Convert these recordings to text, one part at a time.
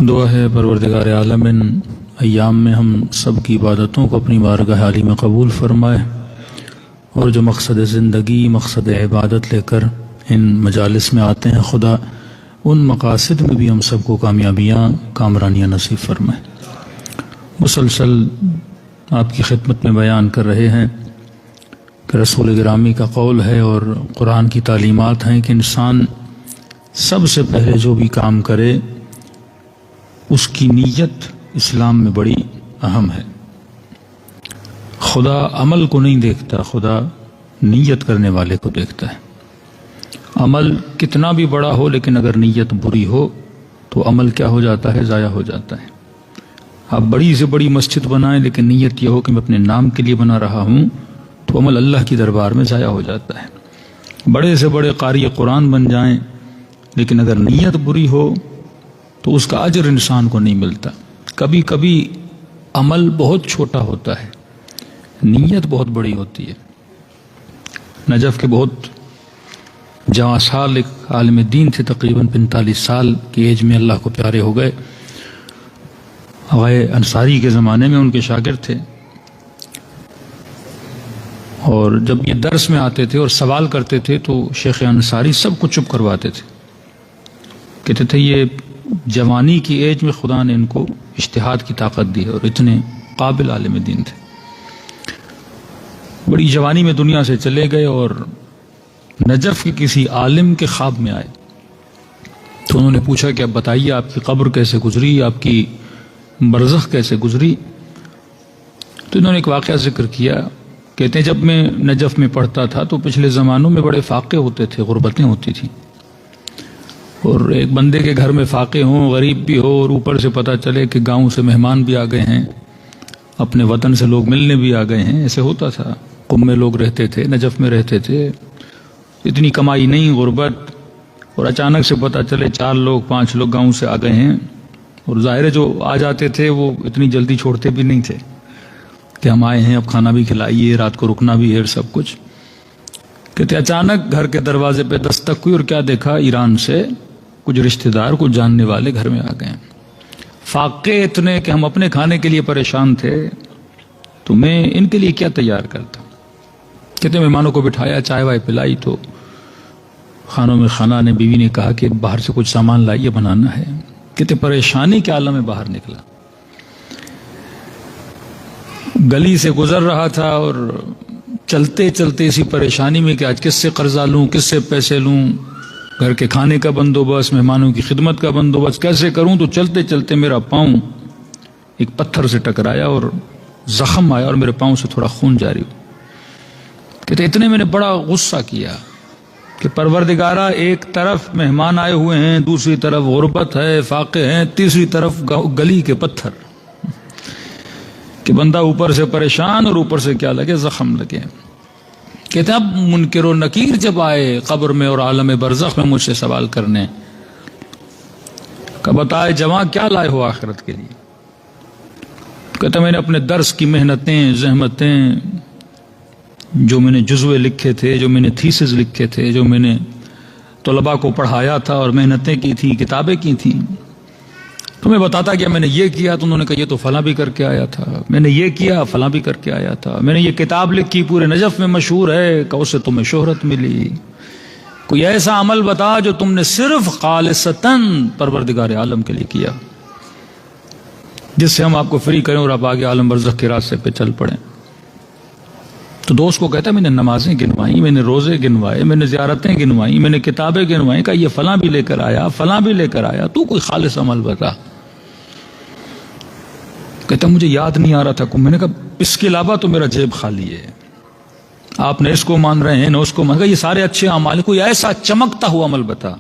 دعا ہے پروردگار عالم ان ایام میں ہم سب کی عبادتوں کو اپنی بارگاہ عالی میں قبول فرمائے، اور جو مقصد زندگی، مقصد عبادت لے کر ان مجالس میں آتے ہیں، خدا ان مقاصد میں بھی ہم سب کو کامیابیاں، کامرانیاں نصیب فرمائے۔ مسلسل آپ کی خدمت میں بیان کر رہے ہیں کہ رسول گرامی کا قول ہے اور قرآن کی تعلیمات ہیں کہ انسان سب سے پہلے جو بھی کام کرے اس کی نیت اسلام میں بڑی اہم ہے۔ خدا عمل کو نہیں دیکھتا، خدا نیت کرنے والے کو دیکھتا ہے۔ عمل کتنا بھی بڑا ہو لیکن اگر نیت بری ہو تو عمل کیا ہو جاتا ہے؟ ضائع ہو جاتا ہے۔ آپ بڑی سے بڑی مسجد بنائیں لیکن نیت یہ ہو کہ میں اپنے نام کے لیے بنا رہا ہوں تو عمل اللہ کی دربار میں ضائع ہو جاتا ہے۔ بڑے سے بڑے قاری قرآن بن جائیں لیکن اگر نیت بری ہو تو اس کا اجر انسان کو نہیں ملتا۔ کبھی کبھی عمل بہت چھوٹا ہوتا ہے، نیت بہت بڑی ہوتی ہے۔ نجف کے بہت جوان سال ایک عالم دین تھے، تقریباً 45 سال کی ایج میں اللہ کو پیارے ہو گئے۔ غائے انصاری کے زمانے میں ان کے شاگرد تھے، اور جب یہ درس میں آتے تھے اور سوال کرتے تھے تو شیخ انصاری سب کو چپ کرواتے تھے۔ کہتے تھے یہ جوانی کی ایج میں خدا نے ان کو اجتہاد کی طاقت دی ہے، اور اتنے قابل عالم دین تھے۔ بڑی جوانی میں دنیا سے چلے گئے اور نجف کے کسی عالم کے خواب میں آئے تو انہوں نے پوچھا کہ اب بتائیے آپ کی قبر کیسے گزری، آپ کی برزخ کیسے گزری؟ تو انہوں نے ایک واقعہ ذکر کیا۔ کہتے ہیں جب میں نجف میں پڑھتا تھا تو پچھلے زمانوں میں بڑے فاقے ہوتے تھے، غربتیں ہوتی تھیں، اور ایک بندے کے گھر میں فاقے ہوں، غریب بھی ہو، اور اوپر سے پتہ چلے کہ گاؤں سے مہمان بھی آ گئے ہیں، اپنے وطن سے لوگ ملنے بھی آ گئے ہیں، ایسے ہوتا تھا۔ قم میں لوگ رہتے تھے، نجف میں رہتے تھے، اتنی کمائی نہیں، غربت، اور اچانک سے پتہ چلے 4 لوگ 5 لوگ گاؤں سے آ گئے ہیں، اور ظاہر ہے جو آ جاتے تھے وہ اتنی جلدی چھوڑتے بھی نہیں تھے کہ ہم آئے ہیں اب کھانا بھی کھلائیے، رات کو رکنا بھی ہے، سب کچھ۔ کہتے اچانک گھر کے دروازے پہ دستک ہوئی اور کیا دیکھا؟ ایران سے کچھ رشتہ دار، کچھ جاننے والے گھر میں آ گئے۔ فاقے اتنے کہ ہم اپنے کھانے کے لیے پریشان تھے تو میں ان کے لیے کیا تیار کرتا۔ کہتے مہمانوں کو بٹھایا، چائے وائے پلائی تو خانوں میں خانہ نے، بیوی نے کہا کہ باہر سے کچھ سامان لائیے، بنانا ہے۔ کہتے پریشانی کے عالم میں باہر نکلا، گلی سے گزر رہا تھا اور چلتے چلتے اسی پریشانی میں کہ آج کس سے قرضہ لوں، کس سے پیسے لوں، گھر کے کھانے کا بندوبست، مہمانوں کی خدمت کا بندوبست کیسے کروں؟ تو چلتے چلتے میرا پاؤں ایک پتھر سے ٹکرایا اور زخم آیا اور میرے پاؤں سے تھوڑا خون جاری ہوا۔ کہتے اتنے میں نے بڑا غصہ کیا کہ پروردگارہ، ایک طرف مہمان آئے ہوئے ہیں، دوسری طرف غربت ہے، فاقے ہیں، تیسری طرف گلی کے پتھر، کہ بندہ اوپر سے پریشان اور اوپر سے کیا لگے؟ زخم لگے۔ کہتے اب منکر و نکیر جب آئے قبر میں اور عالم برزخ میں مجھ سے سوال کرنے کہ بتائے جواں کیا لائے ہو آخرت کے لیے؟ کہتے میں نے اپنے درس کی محنتیں، زحمتیں، جو میں نے جزوے لکھے تھے، جو میں نے تھیسز لکھے تھے، جو میں نے طلباء کو پڑھایا تھا اور محنتیں کی تھیں، کتابیں کی تھیں، تو میں بتاتا کہ میں نے یہ کیا تو انہوں نے کہا یہ تو فلاں بھی کر کے آیا تھا، میں نے یہ کیا فلاں بھی کر کے آیا تھا، میں نے یہ کتاب لکھی پورے نجف میں مشہور ہے کہ اس سے تمہیں شہرت ملی۔ کوئی ایسا عمل بتا جو تم نے صرف خالصتاً پروردگار عالم کے لیے کیا، جس سے ہم آپ کو فری کریں اور آپ آگے عالم برزخ کے راستے پہ چل پڑیں۔ تو دوست کو کہتا ہے میں نے نمازیں گنوائی، میں نے روزے گنوائے، میں نے زیارتیں گنوائی، میں نے کتابیں گنوائی، کہا یہ فلاں بھی لے کر آیا، فلاں بھی لے کر آیا، تو کوئی خالص عمل بتا۔ کہتا مجھے یاد نہیں آ رہا تھا۔ میں نے کہا اس کے علاوہ تو میرا جیب خالی ہے، آپ نے اس کو مان رہے ہیں نہ اس کو مان رہے، یہ سارے اچھے اعمال، کوئی ایسا چمکتا ہوا عمل بتا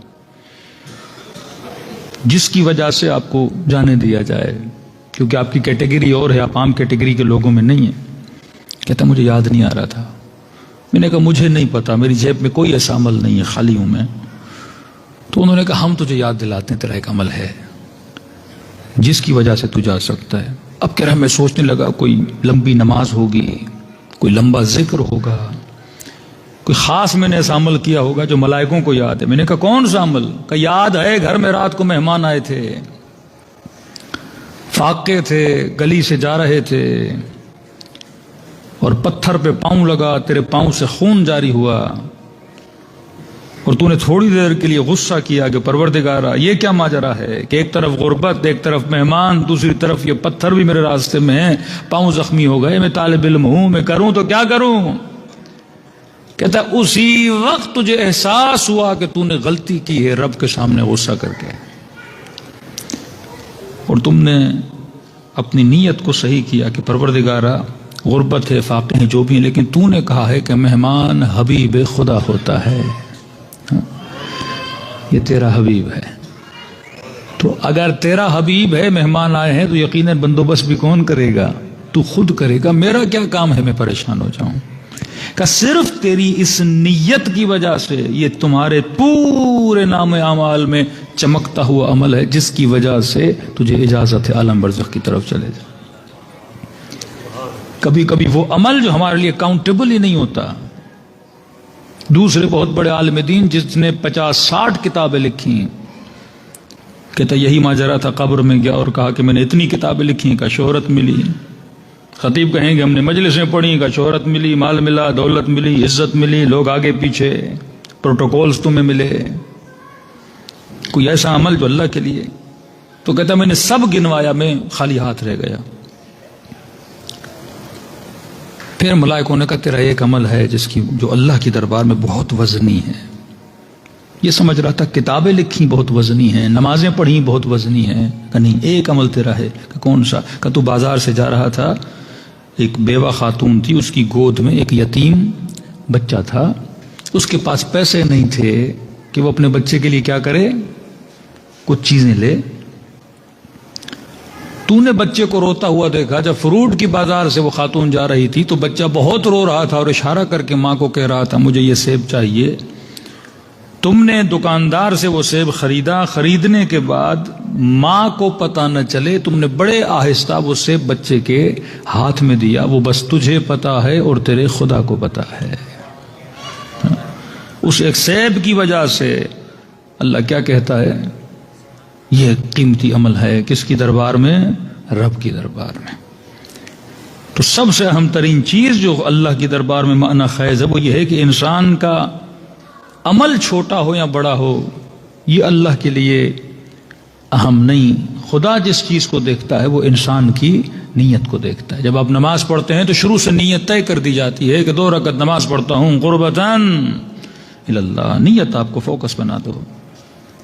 جس کی وجہ سے آپ کو جانے دیا جائے، کیونکہ آپ کی کیٹیگری اور ہے، آپ عام کیٹیگری کے لوگوں میں نہیں ہیں۔ کہتا مجھے یاد نہیں آ رہا تھا۔ میں نے کہا مجھے نہیں پتا، میری جیب میں کوئی ایسا عمل نہیں ہے، خالی ہوں میں۔ تو انہوں نے کہا ہم تجھے یاد دلاتے ہیں، تیرا ایک عمل ہے جس کی وجہ سے تو جا سکتا ہے۔ اب کہہ رہا میں سوچنے لگا کوئی لمبی نماز ہوگی، کوئی لمبا ذکر ہوگا، کوئی خاص میں نے ایسا عمل کیا ہوگا جو ملائکوں کو یاد ہے۔ میں نے کہا کون سا عمل؟ کہ یاد ہے گھر میں رات کو مہمان آئے تھے، فاقے تھے، گلی سے جا رہے تھے اور پتھر پہ پاؤں لگا، تیرے پاؤں سے خون جاری ہوا، اور تو نے تھوڑی دیر کے لیے غصہ کیا کہ پروردگارا یہ کیا ماجرا ہے کہ ایک طرف غربت، ایک طرف مہمان، دوسری طرف یہ پتھر بھی میرے راستے میں ہیں، پاؤں زخمی ہو گئے، میں طالب علم ہوں، میں کروں تو کیا کروں؟ کہتا اسی وقت تجھے احساس ہوا کہ تو نے غلطی کی ہے رب کے سامنے غصہ کر کے، اور تم نے اپنی نیت کو صحیح کیا کہ پروردگارا غربت ہے، فاقے ہیں، جو بھی ہیں، لیکن تو نے کہا ہے کہ مہمان حبیب خدا ہوتا ہے، یہ تیرا حبیب ہے، تو اگر تیرا حبیب ہے، مہمان آئے ہیں، تو یقیناً بندوبست بھی کون کرے گا؟ تو خود کرے گا، میرا کیا کام ہے میں پریشان ہو جاؤں؟ کہ صرف تیری اس نیت کی وجہ سے یہ تمہارے پورے نام اعمال میں چمکتا ہوا عمل ہے، جس کی وجہ سے تجھے اجازت ہے عالم برزخ کی طرف چلے جا۔ کبھی کبھی وہ عمل جو ہمارے لیے کاؤنٹیبل ہی نہیں ہوتا، دوسرے بہت بڑے عالم دین جس نے 50-60 کتابیں لکھی ہیں، کہتا یہی ماجرا تھا، قبر میں گیا اور کہا کہ میں نے اتنی کتابیں لکھی ہیں، کا شہرت ملی، خطیب کہیں گے ہم نے مجلسیں پڑھی، کا شہرت ملی، مال ملا، دولت ملی، عزت ملی، لوگ آگے پیچھے، پروٹوکولز تمہیں ملے، کوئی ایسا عمل جو اللہ کے لیے؟ تو کہتا میں نے سب گنوایا، میں خالی ہاتھ رہ گیا۔ پھر ملائکوں نے کہا تیرا ایک عمل ہے جو اللہ کی دربار میں بہت وزنی ہے۔ یہ سمجھ رہا تھا کتابیں لکھی بہت وزنی ہیں، نمازیں پڑھی بہت وزنی ہیں، کہ نہیں ایک عمل تیرا ہے۔ کہ کون سا؟ کہ تو بازار سے جا رہا تھا، ایک بیوہ خاتون تھی، اس کی گود میں ایک یتیم بچہ تھا، اس کے پاس پیسے نہیں تھے کہ وہ اپنے بچے کے لیے کیا کرے، کچھ چیزیں لے۔ تو نے بچے کو روتا ہوا دیکھا، جب فروٹ کی بازار سے وہ خاتون جا رہی تھی تو بچہ بہت رو رہا تھا اور اشارہ کر کے ماں کو کہہ رہا تھا مجھے یہ سیب چاہیے۔ تم نے دکاندار سے وہ سیب خریدا، خریدنے کے بعد ماں کو پتہ نہ چلے تم نے بڑے آہستہ وہ سیب بچے کے ہاتھ میں دیا، وہ بس تجھے پتہ ہے اور تیرے خدا کو پتہ ہے۔ اس ایک سیب کی وجہ سے اللہ کیا کہتا ہے؟ یہ قیمتی عمل ہے، کس کی دربار میں؟ رب کی دربار میں۔ تو سب سے اہم ترین چیز جو اللہ کی دربار میں معنی خیز ہے وہ یہ ہے کہ انسان کا عمل چھوٹا ہو یا بڑا ہو، یہ اللہ کے لیے اہم نہیں۔ خدا جس چیز کو دیکھتا ہے وہ انسان کی نیت کو دیکھتا ہے۔ جب آپ نماز پڑھتے ہیں تو شروع سے نیت طے کر دی جاتی ہے کہ 2 رکعت نماز پڑھتا ہوں قربتاً اللہ، نیت آپ کو فوکس بنا دو،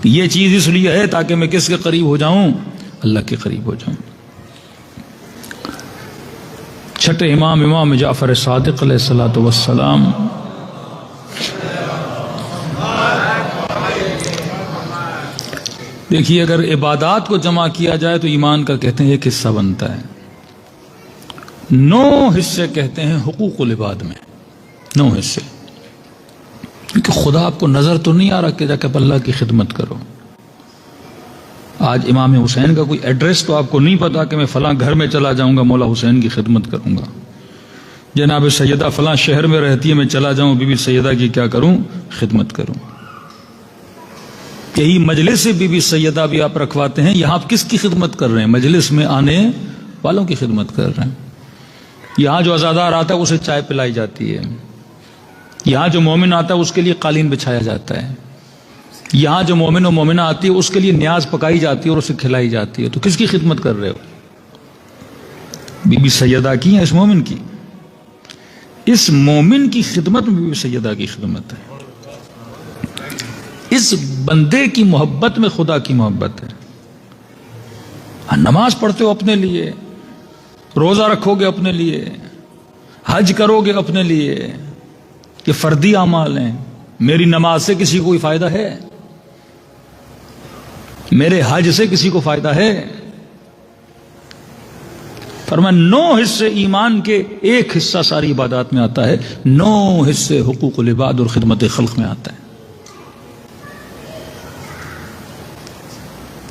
یہ چیز اس لیے ہے تاکہ میں کس کے قریب ہو جاؤں؟ اللہ کے قریب ہو جاؤں۔ چھٹے امام جعفر صادق علیہ الصلوۃ والسلام دیکھیے، اگر عبادات کو جمع کیا جائے تو ایمان کا کہتے ہیں ایک حصہ بنتا ہے، 9 حصے کہتے ہیں حقوق العباد میں، 9 حصے، کیونکہ خدا آپ کو نظر تو نہیں آ رہا کہ جا کے اللہ کی خدمت کرو۔ آج امام حسین کا کوئی ایڈریس تو آپ کو نہیں پتا کہ میں فلاں گھر میں چلا جاؤں گا مولا حسین کی خدمت کروں گا، جناب سیدہ فلاں شہر میں رہتی ہے میں چلا جاؤں بی بی سیدہ کی کیا کروں؟ خدمت کروں۔ یہی مجلس سے بی بی سیدہ بھی آپ رکھواتے ہیں، یہاں آپ کس کی خدمت کر رہے ہیں؟ مجلس میں آنے والوں کی خدمت کر رہے ہیں۔ یہاں جو عزادار آتا ہے اسے چائے پلائی جاتی ہے، یہاں جو مومن آتا ہے اس کے لیے قالین بچھایا جاتا ہے، یہاں جو مومن و مومنہ آتی ہے اس کے لیے نیاز پکائی جاتی ہے اور اسے کھلائی جاتی ہے۔ تو کس کی خدمت کر رہے ہو؟ بی بی سیدہ کی یا اس مومن کی؟ اس مومن کی خدمت میں بی بی سیدہ کی خدمت ہے، اس بندے کی محبت میں خدا کی محبت ہے۔ نماز پڑھتے ہو اپنے لیے، روزہ رکھو گے اپنے لیے، حج کرو گے اپنے لیے، یہ فردی اعمال ہیں۔ میری نماز سے کسی کو کوئی فائدہ ہے؟ میرے حج سے کسی کو فائدہ ہے؟ فرمایا 9 حصے ایمان کے، ایک حصہ ساری عبادات میں آتا ہے، 9 حصے حقوق العباد اور خدمت خلق میں آتا ہے۔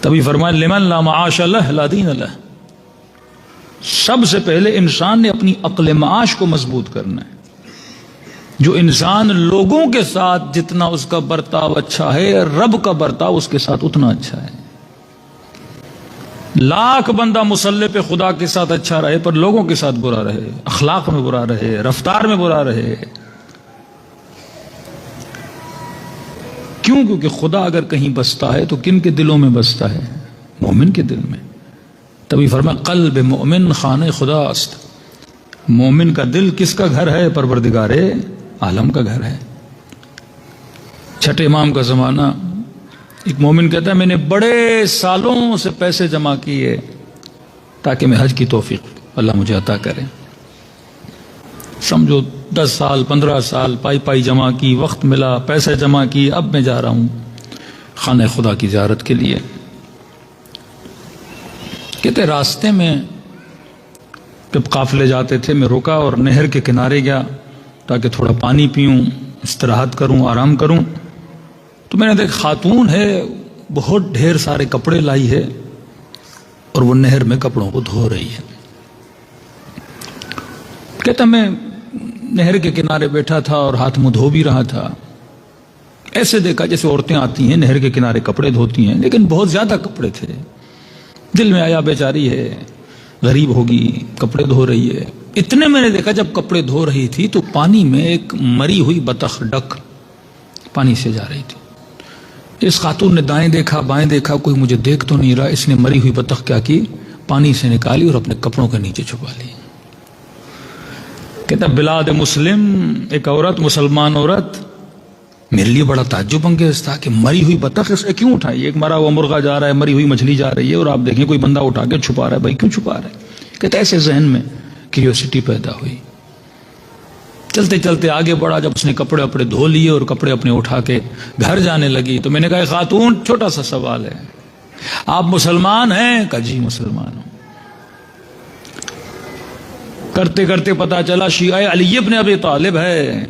تبھی فرمایا لمن لا معاش لہ لا دین لہ، سب سے پہلے انسان نے اپنی عقل معاش کو مضبوط کرنا ہے۔ جو انسان لوگوں کے ساتھ جتنا اس کا برتاؤ اچھا ہے، رب کا برتاؤ اس کے ساتھ اتنا اچھا ہے۔ لاکھ بندہ مصلی پہ خدا کے ساتھ اچھا رہے پر لوگوں کے ساتھ برا رہے، اخلاق میں برا رہے، رفتار میں برا رہے. کیوں؟ کیونکہ خدا اگر کہیں بستا ہے تو کن کے دلوں میں بستا ہے؟ مومن کے دل میں. تبھی فرمایا قلب مومن خانہ خدا است. مومن کا دل کس کا گھر ہے؟ پروردگار عالم کا گھر ہے. چھٹے امام کا زمانہ، ایک مومن کہتا ہے میں نے بڑے سالوں سے پیسے جمع کیے تاکہ میں حج کی توفیق اللہ مجھے عطا کرے. سمجھو 10 سال 15 سال پائی جمع کی، وقت ملا، پیسے جمع کی، اب میں جا رہا ہوں خانہ خدا کی زیارت کے لیے. کہتے راستے میں جب قافلے جاتے تھے میں رکا اور نہر کے کنارے گیا تاکہ تھوڑا پانی پیوں، استراحت کروں، آرام کروں. تو میں نے دیکھ خاتون ہے، بہت ڈھیر سارے کپڑے لائی ہے اور وہ نہر میں کپڑوں کو دھو رہی ہے. کہتا میں نہر کے کنارے بیٹھا تھا اور ہاتھ منہ دھو بھی رہا تھا. ایسے دیکھا جیسے عورتیں آتی ہیں نہر کے کنارے کپڑے دھوتی ہیں، لیکن بہت زیادہ کپڑے تھے. دل میں آیا بیچاری ہے، غریب ہوگی، کپڑے دھو رہی ہے. اتنے میں نے دیکھا جب کپڑے دھو رہی تھی تو پانی میں ایک مری ہوئی بطخ ڈک پانی سے جا رہی تھی. اس خاتون نے دائیں دیکھا بائیں دیکھا، کوئی مجھے دیکھ تو نہیں رہا. اس نے مری ہوئی بطخ کیا کی؟ پانی سے نکالی اور اپنے کپڑوں کے نیچے چھپا لی. کہتا بلاد مسلم ایک عورت، مسلمان عورت، میرے لیے بڑا تعجب انگیز تھا کہ مری ہوئی بطخ اس نے کیوں اٹھائی؟ ایک مرا ہوا مرغا جا رہا ہے، مری ہوئی مچھلی جا رہی ہے اور آپ دیکھیں کوئی بندہ اٹھا کے چھپا رہا ہے. بھائی کیوں چھپا رہا ہے؟ کہتا ایسے ذہن میں کیوریوسٹی پیدا ہوئی. چلتے چلتے آگے بڑھا. جب اس نے کپڑے اپنے دھو لیے اور کپڑے اپنے اٹھا کے گھر جانے لگی تو میں نے کہا خاتون چھوٹا سا سوال ہے، آپ مسلمان ہیں؟ کہا جی مسلمان ہوں. کرتے کرتے پتا چلا شیعہ علی ابن ابی طالب ہے.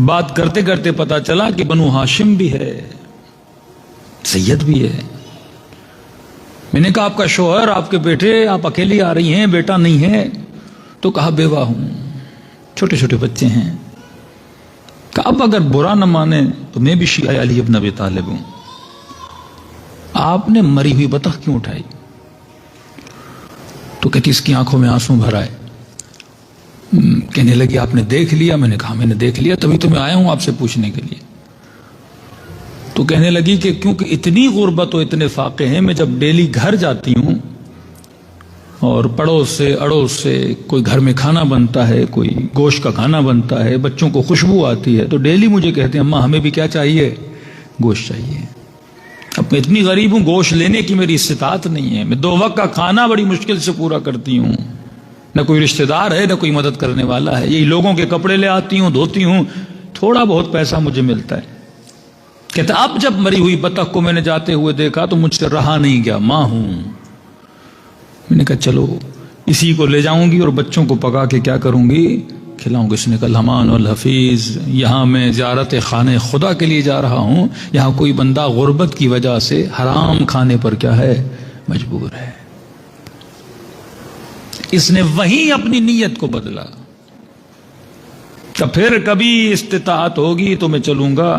بات کرتے کرتے پتا چلا کہ بنو ہاشم بھی ہے، سید بھی ہے. میں نے کہا آپ کا شوہر، آپ کے بیٹے، آپ اکیلی آ رہی ہیں، بیٹا نہیں ہے؟ تو کہا بیوہ ہوں، چھوٹے چھوٹے بچے ہیں. کہا اب اگر برا نہ مانے تو میں بھی شیعہ علی ابن ابی طالب ہوں. آپ نے مری ہوئی بطخ کیوں اٹھائی؟ تو کہتی اس کی آنکھوں میں آنسو بھر آئے. کہنے لگی آپ نے دیکھ لیا؟ میں نے کہا میں نے دیکھ لیا، تبھی تو میں آیا ہوں آپ سے پوچھنے کے لیے. تو کہنے لگی کہ کیونکہ اتنی غربت و اتنے فاقے ہیں، میں جب ڈیلی گھر جاتی ہوں اور پڑوس سے اڑوس سے کوئی گھر میں کھانا بنتا ہے، کوئی گوشت کا کھانا بنتا ہے، بچوں کو خوشبو آتی ہے تو ڈیلی مجھے کہتے ہیں اماں ہمیں بھی کیا چاہیے؟ گوشت چاہیے. اب میں اتنی غریب ہوں، گوشت لینے کی میری استطاعت نہیں ہے. میں 2 وقت کا کھانا بڑی مشکل سے پورا کرتی ہوں. نہ کوئی رشتہ دار ہے نہ کوئی مدد کرنے والا ہے. یہی لوگوں کے کپڑے لے آتی ہوں، دھوتی ہوں، تھوڑا بہت پیسہ مجھے ملتا ہے. کہتا اب جب مری ہوئی بطخ کو میں نے جاتے ہوئے دیکھا تو مجھ سے رہا نہیں گیا. ماں ہوں. میں نے کہا چلو اسی کو لے جاؤں گی اور بچوں کو پکا کے کیا کروں گی؟ کھلاؤں گی. اس نے کہا الحمان والحفیظ، یہاں میں زیارت خانہ خدا کے لیے جا رہا ہوں، یہاں کوئی بندہ غربت کی وجہ سے حرام کھانے پر کیا ہے؟ مجبور ہے. اس نے وہیں اپنی نیت کو بدلا. تو پھر کبھی استطاعت ہوگی تو میں چلوں گا.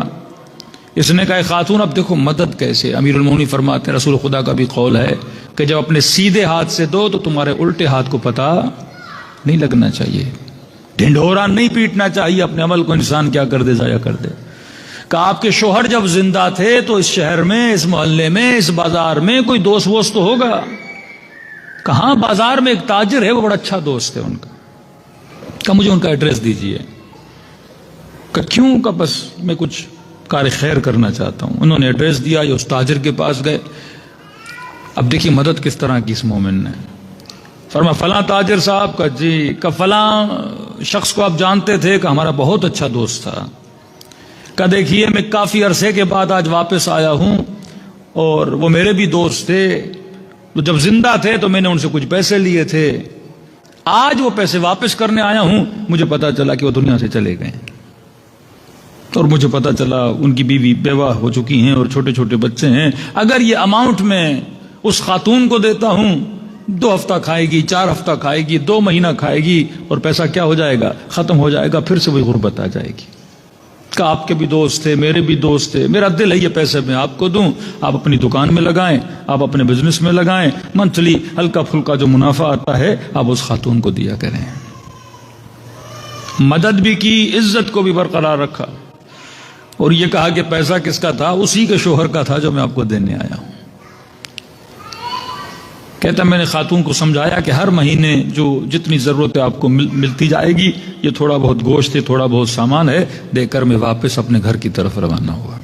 اس نے کہا خاتون اب دیکھو مدد کیسے. امیر المومنین فرماتے ہیں رسول خدا کا بھی قول ہے کہ جب اپنے سیدھے ہاتھ سے دو تو تمہارے الٹے ہاتھ کو پتہ نہیں لگنا چاہیے. ڈھنڈورا نہیں پیٹنا چاہیے. اپنے عمل کو انسان کیا کر دے؟ ضائع کر دے. کہ آپ کے شوہر جب زندہ تھے تو اس شہر میں، اس محلے میں، اس بازار میں کوئی دوست ووست تو ہوگا. کہاں بازار میں ایک تاجر ہے، وہ بڑا اچھا دوست ہے ان کا. کہ مجھے ان کا ایڈریس دیجئے. کہ کیوں؟ کہ بس میں کچھ کار خیر کرنا چاہتا ہوں. انہوں نے ایڈریس دیا، یہ اس تاجر کے پاس گئے. اب دیکھیے مدد کس طرح کی اس مومن نے. فرمایا فلاں تاجر صاحب کا جی، کہ فلاں شخص کو آپ جانتے تھے؟ کہ ہمارا بہت اچھا دوست تھا. کہ دیکھیے میں کافی عرصے کے بعد آج واپس آیا ہوں اور وہ میرے بھی دوست تھے. تو جب زندہ تھے تو میں نے ان سے کچھ پیسے لیے تھے. آج وہ پیسے واپس کرنے آیا ہوں. مجھے پتا چلا کہ وہ دنیا سے چلے گئے اور مجھے پتا چلا ان کی بیوی بیوہ ہو چکی ہیں اور چھوٹے چھوٹے بچے ہیں. اگر یہ اماؤنٹ میں اس خاتون کو دیتا ہوں 2 ہفتہ کھائے گی، 4 ہفتہ کھائے گی، 2 مہینہ کھائے گی اور پیسہ کیا ہو جائے گا؟ ختم ہو جائے گا. پھر سے وہی غربت آ جائے گی. کہ آپ کے بھی دوست تھے، میرے بھی دوست تھے، میرا دل ہے یہ پیسے میں آپ کو دوں، آپ اپنی دکان میں لگائیں، آپ اپنے بزنس میں لگائیں، منتھلی ہلکا پھلکا جو منافع آتا ہے آپ اس خاتون کو دیا کریں۔ مدد بھی کی، عزت کو بھی برقرار رکھا، اور یہ کہا کہ پیسہ کس کا تھا؟ اسی کے شوہر کا تھا جو میں آپ کو دینے آیا ہوں۔ کہتا میں نے خاتون کو سمجھایا کہ ہر مہینے جو جتنی ضرورت ہے آپ کو ملتی جائے گی، یہ تھوڑا بہت گوشت ہے، تھوڑا بہت سامان ہے، دے کر میں واپس اپنے گھر کی طرف روانہ ہوا۔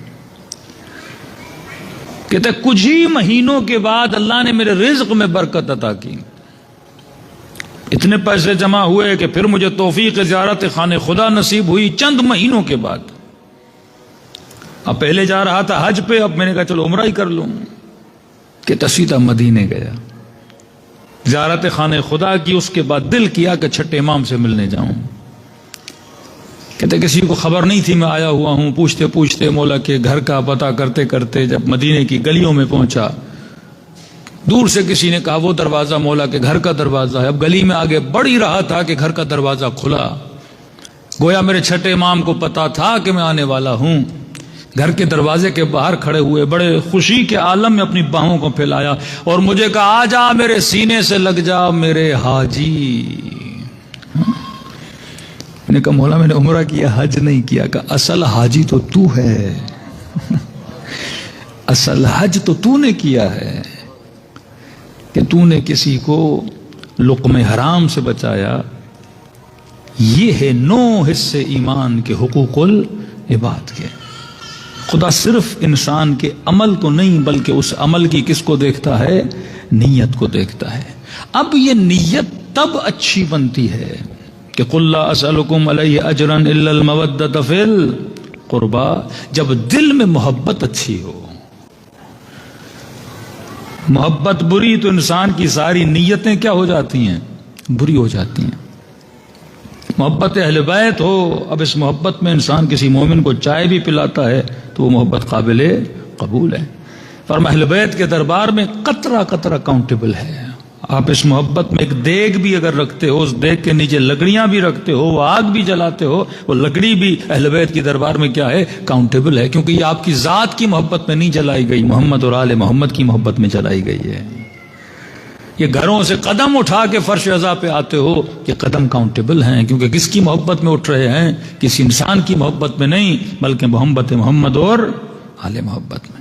کہتا کچھ ہی مہینوں کے بعد اللہ نے میرے رزق میں برکت عطا کی، اتنے پیسے جمع ہوئے کہ پھر مجھے توفیق زیارت خانہ خدا نصیب ہوئی چند مہینوں کے بعد۔ اب پہلے جا رہا تھا حج پہ، اب میں نے کہا چلو عمرہ ہی کر لوں، کہ سیدھا مدینے گیا زیارت خانہ خدا کی۔ اس کے بعد دل کیا کہ چھٹے امام سے ملنے جاؤں۔ کہتے کسی کو خبر نہیں تھی میں آیا ہوا ہوں، پوچھتے پوچھتے مولا کے گھر کا پتہ کرتے کرتے جب مدینے کی گلیوں میں پہنچا، دور سے کسی نے کہا وہ دروازہ مولا کے گھر کا دروازہ ہے۔ اب گلی میں آگے بڑھ ہی رہا تھا کہ گھر کا دروازہ کھلا، گویا میرے چھٹے امام کو پتا تھا کہ میں آنے والا ہوں۔ گھر کے دروازے کے باہر کھڑے ہوئے، بڑے خوشی کے عالم میں اپنی باہوں کو پھیلایا اور مجھے کہا آ جا میرے سینے سے لگ جا میرے حاجی۔ میں نے کہا مولا میں نے عمرہ کیا، حج نہیں کیا۔ کہا اصل حاجی تو تو ہے، اصل حج تو تو نے کیا ہے کہ تو نے کسی کو لقمہ حرام سے بچایا۔ یہ ہے 9 حصے ایمان کے، حقوق العباد کے۔ خدا صرف انسان کے عمل کو نہیں بلکہ اس عمل کی کس کو دیکھتا ہے؟ نیت کو دیکھتا ہے۔ اب یہ نیت تب اچھی بنتی ہے کہ قل لا اسألکم علیہ اجرا الا المودۃ فی القربى، جب دل میں محبت اچھی ہو۔ محبت بری تو انسان کی ساری نیتیں کیا ہو جاتی ہیں؟ بری ہو جاتی ہیں۔ محبت اہل بیت ہو، اب اس محبت میں انسان کسی مومن کو چائے بھی پلاتا ہے تو وہ محبت قابل قبول ہے۔ فرمایا اہل بیت کے دربار میں قطرہ قطرہ کاؤنٹیبل ہے۔ آپ اس محبت میں ایک دیگ بھی اگر رکھتے ہو، اس دیگ کے نیچے لکڑیاں بھی رکھتے ہو، وہ آگ بھی جلاتے ہو، وہ لکڑی بھی اہل بیت کی دربار میں کیا ہے؟ کاؤنٹیبل ہے، کیونکہ یہ آپ کی ذات کی محبت میں نہیں جلائی گئی، محمد اور آل محمد کی محبت میں جلائی گئی ہے۔ یہ گھروں سے قدم اٹھا کے فرش عزا پہ آتے ہو، یہ قدم کاؤنٹیبل ہیں، کیونکہ کس کی محبت میں اٹھ رہے ہیں؟ کسی انسان کی محبت میں نہیں بلکہ محبت محمد اور آل محبت میں۔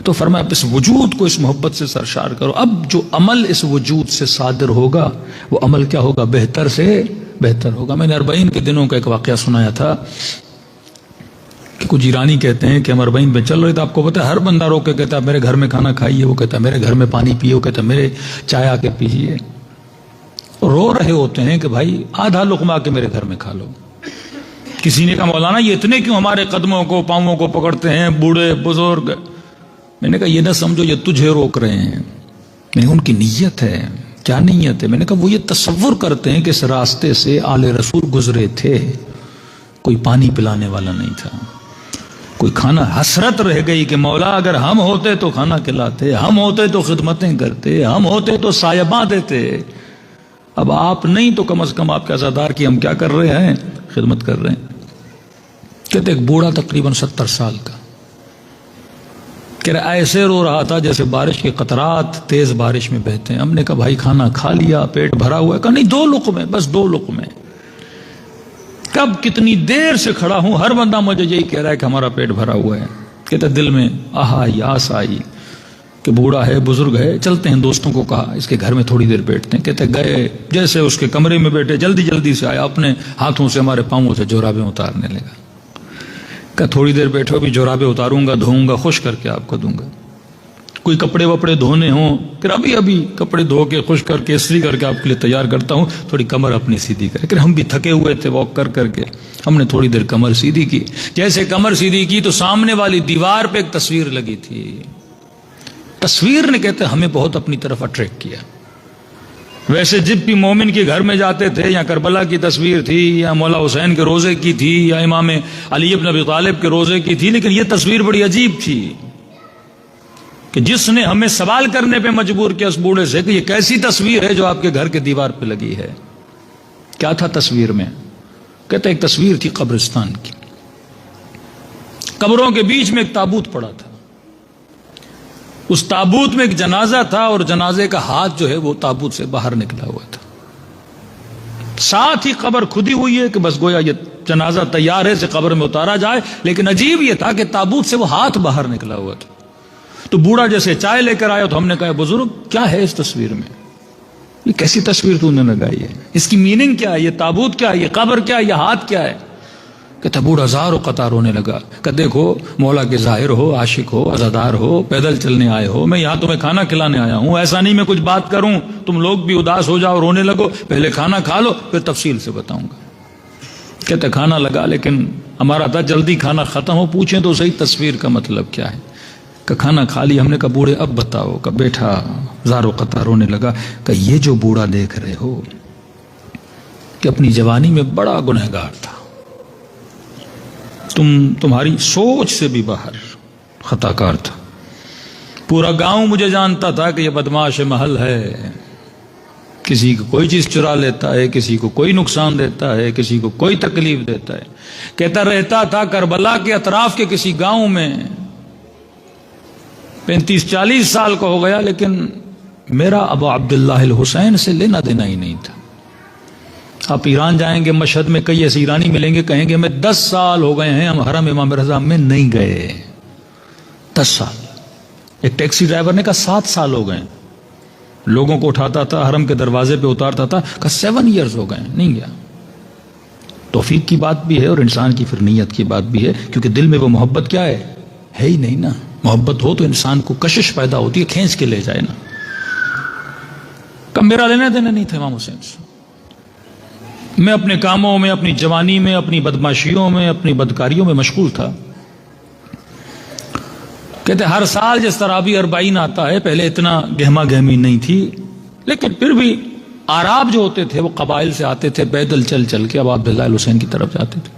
تو فرمایا اس وجود کو اس محبت سے سرشار کرو۔ اب جو عمل اس وجود سے صادر ہوگا وہ عمل کیا ہوگا؟ بہتر سے بہتر ہوگا۔ میں نے 40 کے دنوں کا ایک واقعہ سنایا تھا کہ کچھ ایرانی کہتے ہیں کہ ہم 40 پہ چل رہے تھے، آپ کو پتا ہے ہر بندہ رو کے کہتا ہے میرے گھر میں کھانا کھائیے، وہ کہتا ہے میرے گھر میں پانی پیئے، وہ کہتا ہے میرے چائے آ کے پیجیے۔ رو رہے ہوتے ہیں کہ بھائی آدھا لقمہ آ کے میرے گھر میں کھا لو۔ کسی نے کہا مولانا یہ اتنے کیوں ہمارے قدموں کو پاؤں کو پکڑتے ہیں بوڑھے بزرگ؟ میں نے کہا یہ نہ سمجھو یہ تجھے روک رہے ہیں، میں ان کی نیت ہے۔ کیا نیت ہے؟ میں نے کہا وہ یہ تصور کرتے ہیں کہ اس راستے سے آل رسول گزرے تھے، کوئی پانی پلانے والا نہیں تھا، کوئی کھانا، حسرت رہ گئی کہ مولا اگر ہم ہوتے تو کھانا کھلاتے، ہم ہوتے تو خدمتیں کرتے، ہم ہوتے تو سایباں دیتے، اب آپ نہیں تو کم از کم آپ کے عزادار کی ہم کیا کر رہے ہیں؟ خدمت کر رہے ہیں۔ کہتے ایک بوڑھا تقریباً 70 سال کا کہ ایسے رو رہا تھا جیسے بارش کے قطرات تیز بارش میں بہتے ہیں۔ ہم نے کہا بھائی کھانا کھا لیا، پیٹ بھرا ہوا ہے؟ کہا نہیں 2 لقمے، بس 2 لقمے۔ کب کتنی دیر سے کھڑا ہوں، ہر بندہ مجھے یہی کہہ رہا ہے کہ ہمارا پیٹ بھرا ہوا ہے۔ کہتے دل میں آس آئی کہ بوڑھا ہے، بزرگ ہے، چلتے ہیں۔ دوستوں کو کہا اس کے گھر میں تھوڑی دیر بیٹھتے ہیں۔ کہتے گئے، جیسے اس کے کمرے میں بیٹھے جلدی جلدی سے آیا، اپنے ہاتھوں سے ہمارے پاؤں سے جورابیں اتارنے لگا۔ کہ تھوڑی دیر بیٹھو، بھی جورابیں اتاروں گا، دھوؤں گا، خشک کر کے آپ کو دوں گا۔ کوئی کپڑے وپڑے دھونے ہوں کہ ابھی کپڑے دھو کے خشک کر کے استری کر کے آپ کے لیے تیار کرتا ہوں، تھوڑی کمر اپنی سیدھی کرے۔ کہ ہم بھی تھکے ہوئے تھے واک کر کر کے، ہم نے تھوڑی دیر کمر سیدھی کی۔ جیسے کمر سیدھی کی تو سامنے والی دیوار پہ ایک تصویر لگی تھی۔ تصویر نے کہتے ہمیں بہت اپنی طرف اٹریکٹ کیا۔ ویسے جب بھی مومن کے گھر میں جاتے تھے، یا کربلا کی تصویر تھی، یا مولا حسین کے روزے کی تھی، یا امام علی ابن ابی طالب کے روزے کی تھی، لیکن یہ تصویر بڑی عجیب تھی کہ جس نے ہمیں سوال کرنے پہ مجبور کیا اس بوڑھے سے کہ یہ کیسی تصویر ہے جو آپ کے گھر کے دیوار پہ لگی ہے؟ کیا تھا تصویر میں؟ کہتے ایک تصویر تھی قبرستان کی، قبروں کے بیچ میں ایک تابوت پڑا تھا، اس تابوت میں ایک جنازہ تھا اور جنازے کا ہاتھ جو ہے وہ تابوت سے باہر نکلا ہوا تھا، ساتھ ہی قبر کھدی ہوئی ہے کہ بس گویا یہ جنازہ تیار ہے سے قبر میں اتارا جائے، لیکن عجیب یہ تھا کہ تابوت سے وہ ہاتھ باہر نکلا ہوا تھا۔ تو بوڑھا جیسے چائے لے کر آیا تو ہم نے کہا بزرگ کیا ہے اس تصویر میں، یہ کیسی تصویر تو نے لگائی ہے، اس کی میننگ کیا ہے، یہ تابوت کیا ہے، یہ قبر کیا ہے، یہ ہاتھ کیا ہے؟ کہتا بوڑھا زار و قطار رونے لگا کہ دیکھو مولا کے ظاہر ہو، عاشق ہو، عزادار ہو، پیدل چلنے آئے ہو، میں یہاں تمہیں کھانا کھلانے آیا ہوں، ایسا نہیں میں کچھ بات کروں تم لوگ بھی اداس ہو جاؤ رونے لگو، پہلے کھانا کھا لو پھر تفصیل سے بتاؤں گا۔ کہتے کھانا لگا لیکن ہمارا تھا جلدی کھانا ختم ہو، پوچھیں تو صحیح تصویر کا مطلب کیا ہے؟ کہ کھانا کھا لی ہم نے کہا بوڑھے اب بتاؤ، کہ بیٹھا زار و قطار رونے لگا کہ یہ جو بوڑھا دیکھ رہے ہو کہ اپنی جوانی میں بڑا گنہگار تھا، تمہاری سوچ سے بھی باہر خطا کار تھا، پورا گاؤں مجھے جانتا تھا کہ یہ بدماش محل ہے، کسی کو کوئی چیز چرا لیتا ہے، کسی کو کوئی نقصان دیتا ہے، کسی کو کوئی تکلیف دیتا ہے۔ کہتا رہتا تھا کربلا کے اطراف کے کسی گاؤں میں، 35-40 سال کا ہو گیا، لیکن میرا ابو عبداللہ الحسین سے لینا دینا ہی نہیں تھا۔ آپ ایران جائیں گے مشہد میں کئی ایسے ایرانی ملیں گے، کہیں گے ہمیں 10 سال ہو گئے ہیں ہم حرم امام رضا میں نہیں گئے، 10 سال۔ ایک ٹیکسی ڈرائیور نے کہا 7 سال ہو گئے، لوگوں کو اٹھاتا تھا حرم کے دروازے پہ اتارتا تھا، کہا 7 ایئرز ہو گئے نہیں گیا۔ توفیق کی بات بھی ہے اور انسان کی پھر نیت کی بات بھی ہے، کیونکہ دل میں وہ محبت کیا ہے ہی نہیں نا، محبت ہو تو انسان کو کشش پیدا ہوتی ہے، کھینچ کے لے جائے نا۔ کب میرا لینا دینا نہیں تھا امام حسین سے، میں اپنے کاموں میں، اپنی جوانی میں، اپنی بدماشیوں میں، اپنی بدکاریوں میں مشغول تھا۔ کہتے ہر سال جس طرح بھی 40 آتا ہے، پہلے اتنا گہما گہمی نہیں تھی، لیکن پھر بھی آراب جو ہوتے تھے وہ قبائل سے آتے تھے، پیدل چل چل کے اب عبداللہ الحسین کی طرف جاتے تھے۔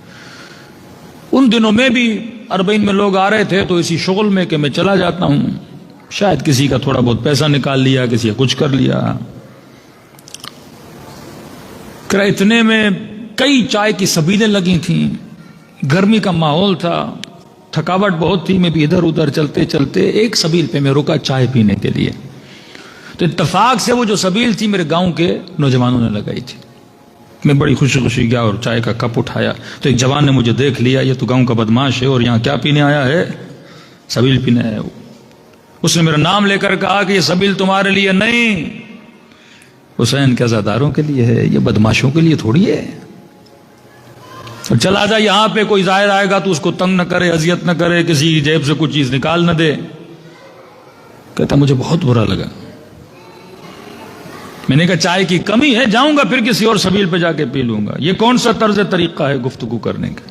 ان دنوں میں بھی 40 میں لوگ آ رہے تھے تو اسی شغل میں کہ میں چلا جاتا ہوں، شاید کسی کا تھوڑا بہت پیسہ نکال لیا، کسی کا کچھ کر لیا۔ اتنے میں کئی چائے کی سبیلیں لگی تھیں، گرمی کا ماحول تھا، تھکاوٹ بہت تھی، میں بھی ادھر ادھر چلتے چلتے ایک سبیل پہ میں رکا چائے پینے کے لیے، تو اتفاق سے وہ جو سبیل تھی میرے گاؤں کے نوجوانوں نے لگائی تھی۔ میں بڑی خوشی خوشی گیا اور چائے کا کپ اٹھایا تو ایک جوان نے مجھے دیکھ لیا، یہ تو گاؤں کا بدماش ہے اور یہاں کیا پینے آیا ہے؟ سبیل پینے آیا۔ اس نے میرا نام لے کر کہا کہ یہ سبیل تمہارے لیے نہیں، حسین کے عزاداروں کے لیے ہے، یہ بدماشوں کے لیے تھوڑی ہے۔ اور چلا جا، یہاں پہ کوئی زائر آئے گا تو اس کو تنگ نہ کرے، اذیت نہ کرے، کسی کی جیب سے کچھ چیز نکال نہ دے۔ کہتا مجھے بہت برا لگا، میں نے کہا چائے کی کمی ہے، جاؤں گا پھر کسی اور سبیل پہ جا کے پی لوں گا، یہ کون سا طرز طریقہ ہے گفتگو کرنے کا؟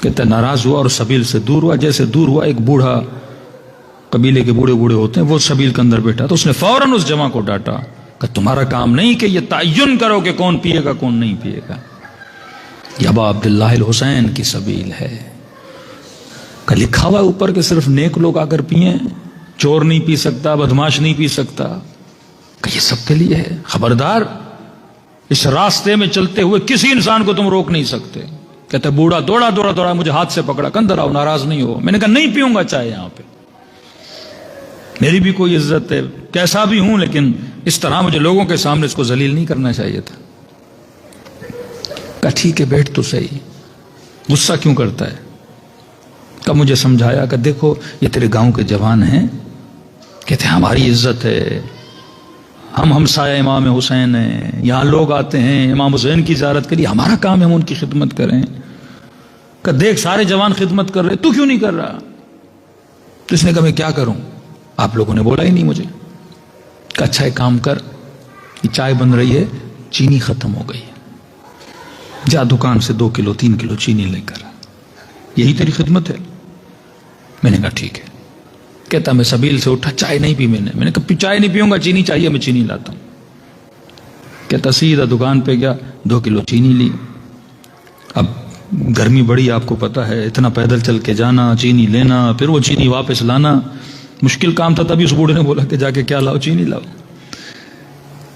کہتا ناراض ہوا اور سبیل سے دور ہوا۔ جیسے دور ہوا ایک بوڑھا، قبیلے کے بوڑھے بوڑھے ہوتے ہیں، وہ سبیل کے اندر بیٹھا تو اس نے فوراً اس جمع کو ڈانٹا کہ تمہارا کام نہیں کہ یہ تعین کرو کہ کون پیے گا کون نہیں پیے گا، یہ ابا عبداللہ الحسین کی سبیل ہے، کہ لکھا ہوا اوپر کہ صرف نیک لوگ آ کر پیئیں، چور نہیں پی سکتا، بدماش نہیں پی سکتا، کہ یہ سب کے لیے ہے، خبردار اس راستے میں چلتے ہوئے کسی انسان کو تم روک نہیں سکتے۔ کہتا بوڑھا دوڑا دوڑا دوڑا مجھے ہاتھ سے پکڑا، اندر آؤ، ناراض نہیں ہو۔ میں نے کہا نہیں پیوں گا چائے یہاں پہ، میری بھی کوئی عزت ہے، کیسا بھی ہوں، لیکن اس طرح مجھے لوگوں کے سامنے اس کو ذلیل نہیں کرنا چاہیے تھا۔ کہا ٹھیک ہے بیٹھ تو صحیح، غصہ کیوں کرتا ہے؟ کہا مجھے سمجھایا کہ دیکھو یہ تیرے گاؤں کے جوان ہیں، کہتے ہماری عزت ہے، ہم ہمسایہ امام حسین ہیں، یہاں لوگ آتے ہیں امام حسین کی زیارت کے لیے، ہمارا کام ہے ہم ان کی خدمت کریں۔ کہ دیکھ سارے جوان خدمت کر رہے، تو کیوں نہیں کر رہا؟ تو اس نے کہا میں کیا کروں، آپ لوگوں نے بولا ہی نہیں مجھے۔ کہ اچھا ایک کام کر، یہ چائے بن رہی ہے، چینی ختم ہو گئی ہے، جا دکان سے 2 کلو 3 کلو چینی لے کر، یہی تیری خدمت ہے؟ میں نے کہا ٹھیک ہے۔ کہتا میں سبیل سے اٹھا، چائے نہیں پی میں نے کہا چائے نہیں پیوں گا، چینی چاہیے، میں چینی لاتا ہوں۔ کہتا سیدھا دکان پہ گیا، 2 کلو چینی لی۔ اب گرمی بڑی آپ کو پتا ہے، اتنا پیدل چل کے جانا، چینی لینا، پھر وہ چینی واپس لانا مشکل کام تھا۔ تبھی اس بوڑھے نے بولا کہ جا کے کیا لاؤ؟ چینی لاؤ۔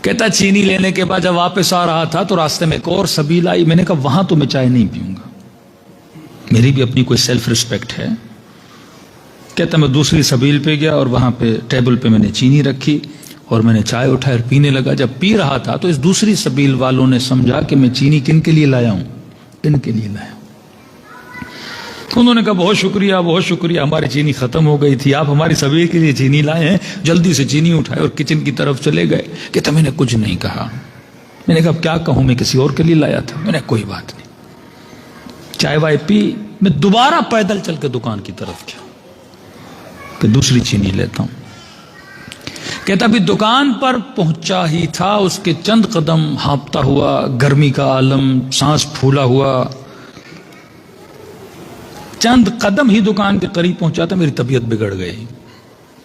کہتا چینی لینے کے بعد جب واپس آ رہا تھا تو راستے میں ایک اور سبیل آئی، میں نے کہا وہاں تو میں چائے نہیں پیوں گا، میری بھی اپنی کوئی سیلف ریسپیکٹ ہے. کہتا میں دوسری سبیل پہ گیا اور وہاں پہ ٹیبل پہ میں نے چینی رکھی اور میں نے چائے اٹھائی اور پینے لگا. جب پی رہا تھا تو اس دوسری سبیل والوں نے سمجھا کہ میں چینی کن کے لیے لایا ہوں, ان کے لیے لایا ہوں. انہوں نے کہا بہت شکریہ بہت شکریہ, ہماری چینی ختم ہو گئی تھی, آپ ہماری سبیل کے لیے چینی لائے ہیں. جلدی سے چینی اٹھائے اور کچن کی طرف چلے گئے. کہتا میں نے کچھ نہیں کہا. میں نے کہا اب کیا کہوں, میں کسی اور کے لیے لایا تھا. میں نے کوئی بات نہیں. چائے وائے پی, میں دوبارہ پیدل چل کے دکان کی طرف گیا کہ دوسری چینی لیتا ہوں. کہتا ابھی دکان پر پہنچا ہی تھا, اس کے چند قدم ہانپتا ہوا, گرمی کا عالم, سانس پھولا ہوا, چند قدم ہی دکان کے قریب پہنچا تھا, میری طبیعت بگڑ گئی.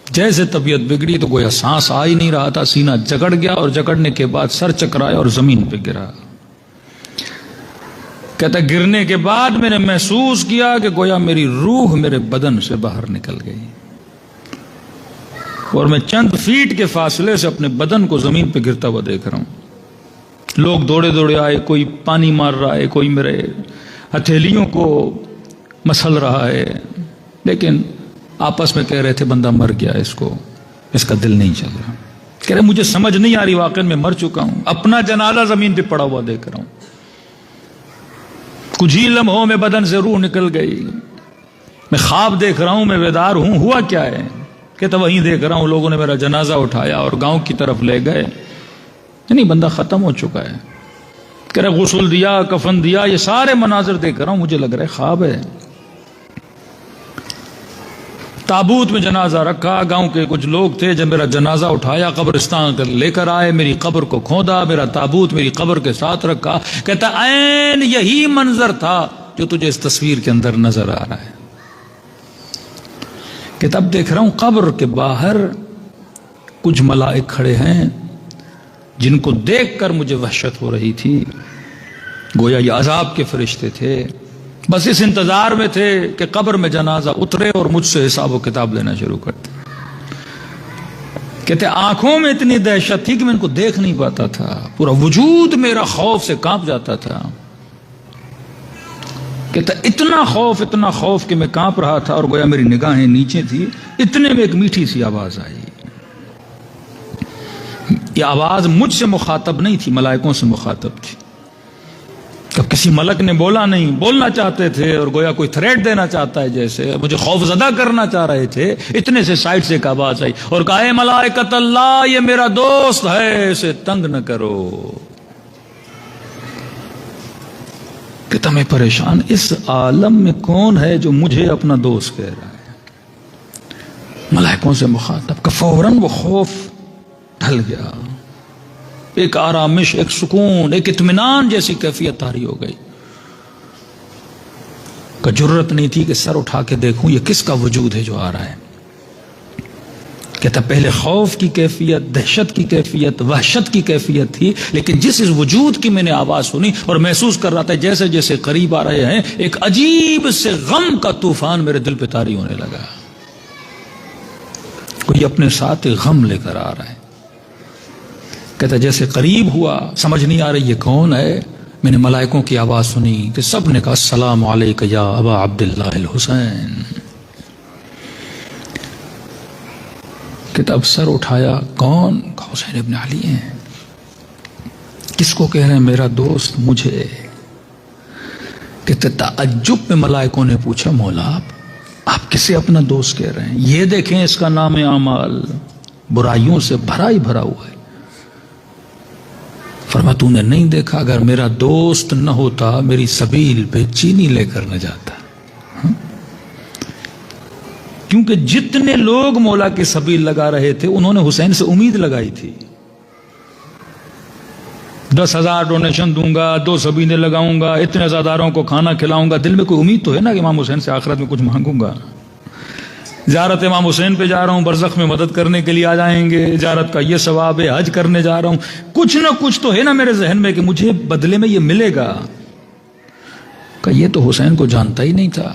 جیسے طبیعت بگڑی تو گویا سانس آ ہی نہیں رہا تھا, سینہ جکڑ گیا اور جکڑنے کے بعد سر چکرایا اور زمین پہ گرا. کہتا گرنے کے بعد میں نے محسوس کیا کہ گویا میری روح میرے بدن سے باہر نکل گئی اور میں چند فیٹ کے فاصلے سے اپنے بدن کو زمین پہ گرتا ہوا دیکھ رہا ہوں. لوگ دوڑے دوڑے آئے, کوئی پانی مار رہا ہے, کوئی میرے ہتھیلیوں کو مسل رہا ہے, لیکن آپس میں کہہ رہے تھے بندہ مر گیا, اس کا دل نہیں چل رہا. کہہ رہے مجھے سمجھ نہیں آ رہی, واقعی میں مر چکا ہوں, اپنا جنازہ زمین پہ پڑا ہوا دیکھ رہا ہوں. کچھ ہی لمحوں میں بدن سے روح نکل گئی. میں خواب دیکھ رہا ہوں, میں بیدار ہوں, ہوا کیا ہے؟ کہتا وہیں دیکھ رہا ہوں لوگوں نے میرا جنازہ اٹھایا اور گاؤں کی طرف لے گئے. نہیں, بندہ ختم ہو چکا ہے. کہہ رہے غسل دیا, کفن دیا, یہ سارے مناظر دیکھ رہا ہوں, مجھے لگ رہا ہے خواب ہے. تابوت میں جنازہ رکھا, گاؤں کے کچھ لوگ تھے, جب میرا جنازہ اٹھایا قبرستان کر لے کر آئے, میری قبر کو کھودا, میرا تابوت میری قبر کے ساتھ رکھا. کہتا عین یہی منظر تھا جو تجھے اس تصویر کے اندر نظر آ رہا ہے. کہ تب دیکھ رہا ہوں قبر کے باہر کچھ ملائک کھڑے ہیں جن کو دیکھ کر مجھے وحشت ہو رہی تھی, گویا یہ عذاب کے فرشتے تھے. بس اس انتظار میں تھے کہ قبر میں جنازہ اترے اور مجھ سے حساب و کتاب لینا شروع کرتے. کہتے آنکھوں میں اتنی دہشت تھی کہ میں ان کو دیکھ نہیں پاتا تھا, پورا وجود میرا خوف سے کانپ جاتا تھا. کہتا اتنا خوف کہ میں کانپ رہا تھا اور گویا میری نگاہیں نیچے تھی. اتنے میں ایک میٹھی سی آواز آئی. یہ آواز مجھ سے مخاطب نہیں تھی, ملائکوں سے مخاطب تھی. اب کسی ملک نے بولا نہیں, بولنا چاہتے تھے اور گویا کوئی تھریٹ دینا چاہتا ہے, جیسے مجھے خوف زدہ کرنا چاہ رہے تھے. اتنے سے سائڈ سے ایک آواز آئی اور کہا اے ملائکۃ اللہ, یہ میرا دوست ہے, اسے تنگ نہ کرو. کہتا میں پریشان, اس عالم میں کون ہے جو مجھے اپنا دوست کہہ رہا ہے؟ ملائکوں سے مخاطب کا فوراً وہ خوف ڈھل گیا. ایک آرامش, ایک سکون, ایک اطمینان جیسی کیفیت طاری ہو گئی. کا جرت نہیں تھی کہ سر اٹھا کے دیکھوں یہ کس کا وجود ہے جو آ رہا ہے. کہتا پہلے خوف کی کیفیت, دہشت کی کیفیت, وحشت کی کیفیت تھی, لیکن جس اس وجود کی میں نے آواز سنی اور محسوس کر رہا تھا جیسے جیسے قریب آ رہے ہیں, ایک عجیب سے غم کا طوفان میرے دل پہ طاری ہونے لگا. کوئی اپنے ساتھ غم لے کر آ رہا ہے. کہتا جیسے قریب ہوا, سمجھ نہیں آ رہی یہ کون ہے. میں نے ملائکوں کی آواز سنی کہ سب نے کہا السلام علیک یا ابا عبداللہ الحسین. کہتا اب سر اٹھایا, کون؟ کہا حسین ابن علی ہیں. کس کو کہہ رہے ہیں؟ میرا دوست مجھے. کہتے تعجب میں ملائکوں نے پوچھا مولا آپ کسے اپنا دوست کہہ رہے ہیں؟ یہ دیکھیں اس کا نام اعمال برائیوں سے بھرا ہی بھرا ہوا ہے. فرما تو نے نہیں دیکھا, اگر میرا دوست نہ ہوتا میری سبیل پہ چینی لے کر نہ جاتا. کیونکہ جتنے لوگ مولا کی سبیل لگا رہے تھے انہوں نے حسین سے امید لگائی تھی. 10,000 ڈونیشن دوں گا, 2 سبیلیں لگاؤں گا, اتنے عزاداروں کو کھانا کھلاؤں گا. دل میں کوئی امید تو ہے نا کہ امام حسین سے آخرت میں کچھ مانگوں گا. زیارت امام حسین پہ جا رہا ہوں, برزخ میں مدد کرنے کے لیے آ جائیں گے, زیارت کا یہ ثواب ہے, حج کرنے جا رہا ہوں, کچھ نہ کچھ تو ہے نا میرے ذہن میں کہ مجھے بدلے میں یہ ملے گا. کہ یہ تو حسین کو جانتا ہی نہیں تھا.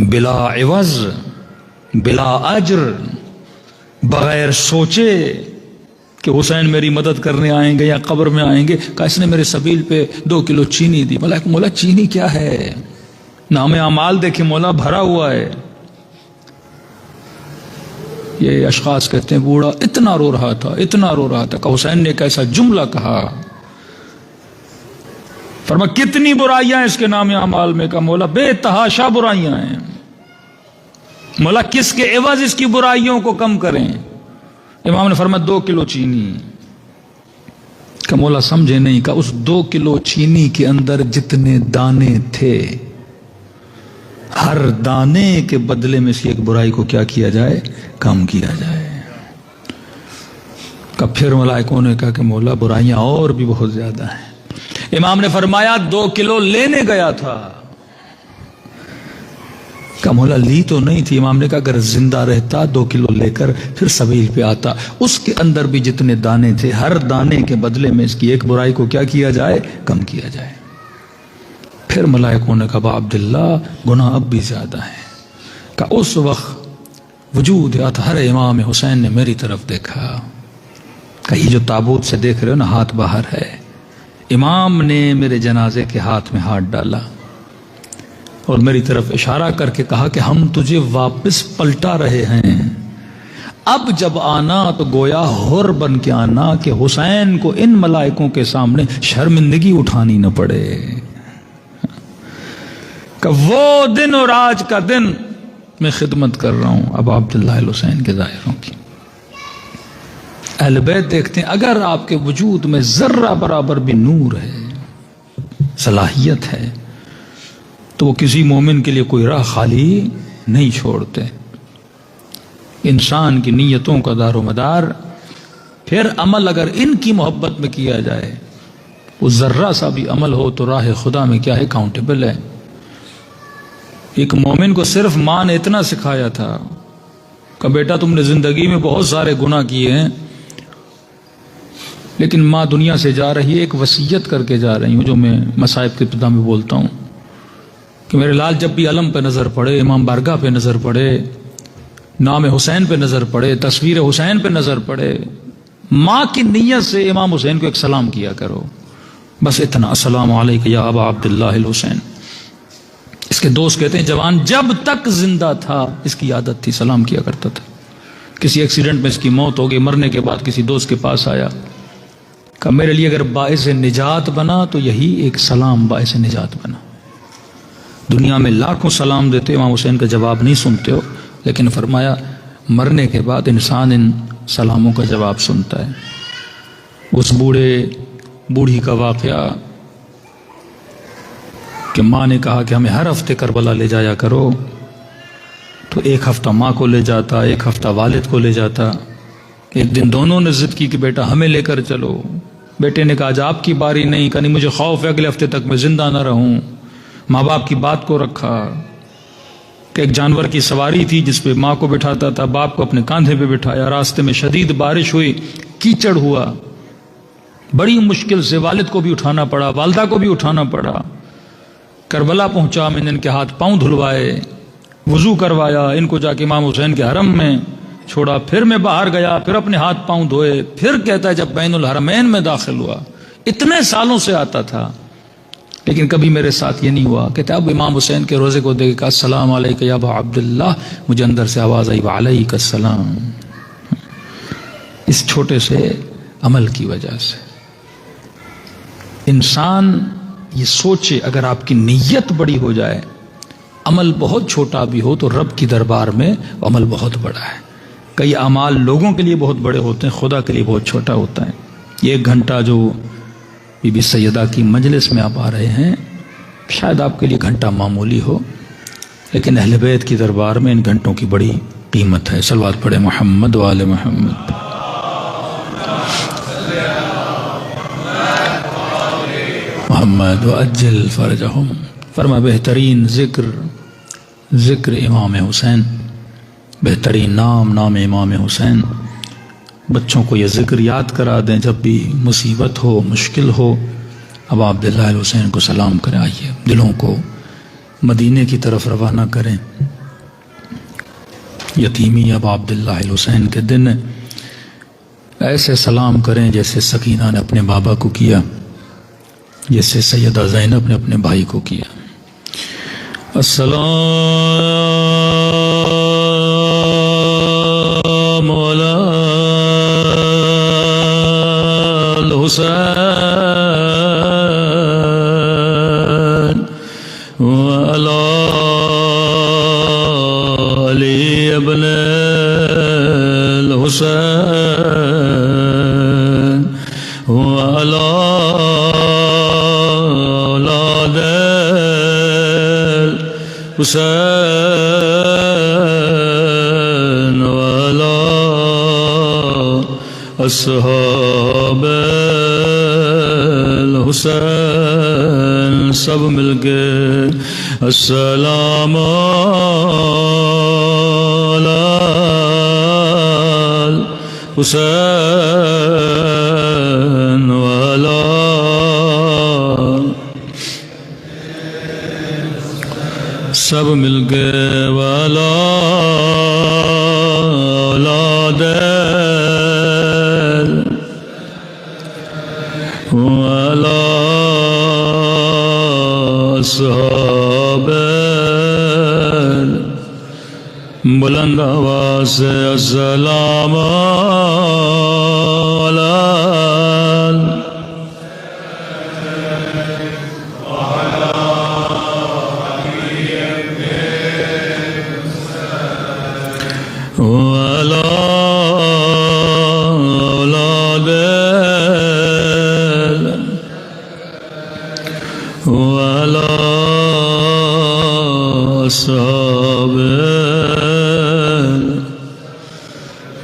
بلا عوض, بلا اجر, بغیر سوچے کہ حسین میری مدد کرنے آئیں گے یا قبر میں آئیں گے, کہ اس نے میرے سبیل پہ 2 کلو چینی دی. مولا چینی کیا ہے؟ نام اعمال دیکھیں مولا بھرا ہوا ہے. یہ اشخاص کہتے ہیں بوڑھا اتنا رو رہا تھا کہ حسین نے ایک ایسا جملہ کہا، فرما کتنی برائیاں اس کے نام اعمال میں، کا مولا بے تحاشا برائیاں ہیں، مولا کس کے عوض اس کی برائیوں کو کم کریں؟ امام نے فرمایا 2 کلو چینی. کہ مولا سمجھے نہیں، کہ اس 2 کلو چینی کے اندر جتنے دانے تھے، ہر دانے کے بدلے میں سے ایک برائی کو کیا کیا جائے؟ کم کیا جائے. کہ پھر ملائکوں نے کہا کہ مولا برائیاں اور بھی بہت زیادہ ہیں. امام نے فرمایا 2 کلو لینے گیا تھا. کہ مولا لی تو نہیں تھی. امام نے کہا اگر زندہ رہتا 2 کلو لے کر پھر سبیل پہ آتا، اس کے اندر بھی جتنے دانے تھے، ہر دانے کے بدلے میں اس کی ایک برائی کو کیا کیا جائے؟ کم کیا جائے. پھر ملائکوں نے کہا عبداللہ گناہ اب بھی زیادہ ہے. کہ اس وقت وجود اطہر امام حسین نے میری طرف دیکھا. کہ یہ جو تابوت سے دیکھ رہے ہو نا، ہاتھ باہر ہے. امام نے میرے جنازے کے ہاتھ میں ہاتھ ڈالا اور میری طرف اشارہ کر کے کہا کہ ہم تجھے واپس پلٹا رہے ہیں. اب جب آنا تو گویا حر بن کے آنا کہ حسین کو ان ملائکوں کے سامنے شرمندگی اٹھانی نہ پڑے. کہ وہ دن اور آج کا دن میں خدمت کر رہا ہوں اب عبداللہ الحسین کے ظاہروں کی. اہل بیت دیکھتے ہیں اگر آپ کے وجود میں ذرہ برابر بھی نور ہے، صلاحیت ہے، تو وہ کسی مومن کے لیے کوئی راہ خالی نہیں چھوڑتے. انسان کی نیتوں کا دار و مدار، پھر عمل اگر ان کی محبت میں کیا جائے، وہ ذرہ سا بھی عمل ہو تو راہ خدا میں کیا ہے؟ اکاؤنٹیبل ہے. ایک مومن کو صرف ماں نے اتنا سکھایا تھا کہ بیٹا تم نے زندگی میں بہت سارے گناہ کیے ہیں، لیکن ماں دنیا سے جا رہی ہے، ایک وصیت کر کے جا رہی ہوں جو میں مصائب کی ابتدا میں بولتا ہوں کہ میرے لال جب بھی علم پہ نظر پڑے، امام بارگاہ پہ نظر پڑے، نام حسین پہ نظر پڑے، تصویر حسین پہ نظر پڑے، ماں کی نیت سے امام حسین کو ایک سلام کیا کرو، بس اتنا، السلام علیکم یا ابا عبداللہ الحسین. اس کے دوست کہتے ہیں جوان جب تک زندہ تھا اس کی عادت تھی، سلام کیا کرتا تھا. کسی ایکسیڈنٹ میں اس کی موت ہو گئی، مرنے کے بعد کسی دوست کے پاس آیا کہ میرے لیے اگر باعث نجات بنا تو یہی ایک سلام باعث نجات بنا. دنیا میں لاکھوں سلام دیتے امام حسین کا جواب نہیں سنتے ہو، لیکن فرمایا مرنے کے بعد انسان ان سلاموں کا جواب سنتا ہے. اس بوڑھی کا واقعہ کہ ماں نے کہا کہ ہمیں ہر ہفتے کربلا لے جایا کرو، تو ایک ہفتہ ماں کو لے جاتا، ایک ہفتہ والد کو لے جاتا. ایک دن دونوں نے ضد کی کہ بیٹا ہمیں لے کر چلو. بیٹے نے کہا آج آپ کی باری نہیں، کہ نہیں مجھے خوف ہے اگلے ہفتے تک میں زندہ نہ رہوں. ماں باپ کی بات کو رکھا کہ ایک جانور کی سواری تھی جس پہ ماں کو بٹھاتا تھا، باپ کو اپنے کاندھے پہ بٹھایا. راستے میں شدید بارش ہوئی، کیچڑ ہوا، بڑی مشکل سے والد کو بھی اٹھانا پڑا، والدہ کو بھی اٹھانا پڑا. کربلا پہنچا، میں نے ان کے ہاتھ پاؤں دھلوائے، وضو کروایا، ان کو جا کے امام حسین کے حرم میں چھوڑا. پھر میں باہر گیا، پھر اپنے ہاتھ پاؤں دھوئے. پھر کہتا ہے جب بین الحرمین میں داخل ہوا، اتنے سالوں سے آتا تھا لیکن کبھی میرے ساتھ یہ نہیں ہوا. کہتا اب امام حسین کے روزے کو دیکھ کر السلام علیکم یا ابا عبداللہ، مجھے اندر سے آواز آئی وعلیک السلام. اس چھوٹے سے عمل کی وجہ سے انسان یہ سوچے اگر آپ کی نیت بڑی ہو جائے، عمل بہت چھوٹا بھی ہو تو رب کی دربار میں عمل بہت بڑا ہے. کئی اعمال لوگوں کے لیے بہت بڑے ہوتے ہیں، خدا کے لیے بہت چھوٹا ہوتا ہے. یہ 1 گھنٹہ جو بی بی سیدہ کی مجلس میں آپ آ رہے ہیں، شاید آپ کے لیے گھنٹہ معمولی ہو، لیکن اہل بیت کی دربار میں ان گھنٹوں کی بڑی قیمت ہے. صلوات پڑھے محمد و آل محمد. محمد وعجل فرجہم. فرما بہترین ذکر امام حسین، بہترین نام امام حسین. بچوں کو یہ ذکر یاد کرا دیں جب بھی مصیبت ہو، مشکل ہو. اب عبداللہ الحسین کو سلام کریں. آئیے دلوں کو مدینے کی طرف روانہ کریں. یتیمی اب عبداللہ الحسین کے دن ایسے سلام کریں جیسے سکینہ نے اپنے بابا کو کیا، جیسے سیدہ زینب نے اپنے بھائی کو کیا. السلام على الحسين وعلى علي بن الحسين وعلى أولاد الحسين وعلى أصحاب الحسين سب مل کے السلام علی الحسین وعلی سب مل کے والا اولاد والا اصحاب بلند آواز سے السلام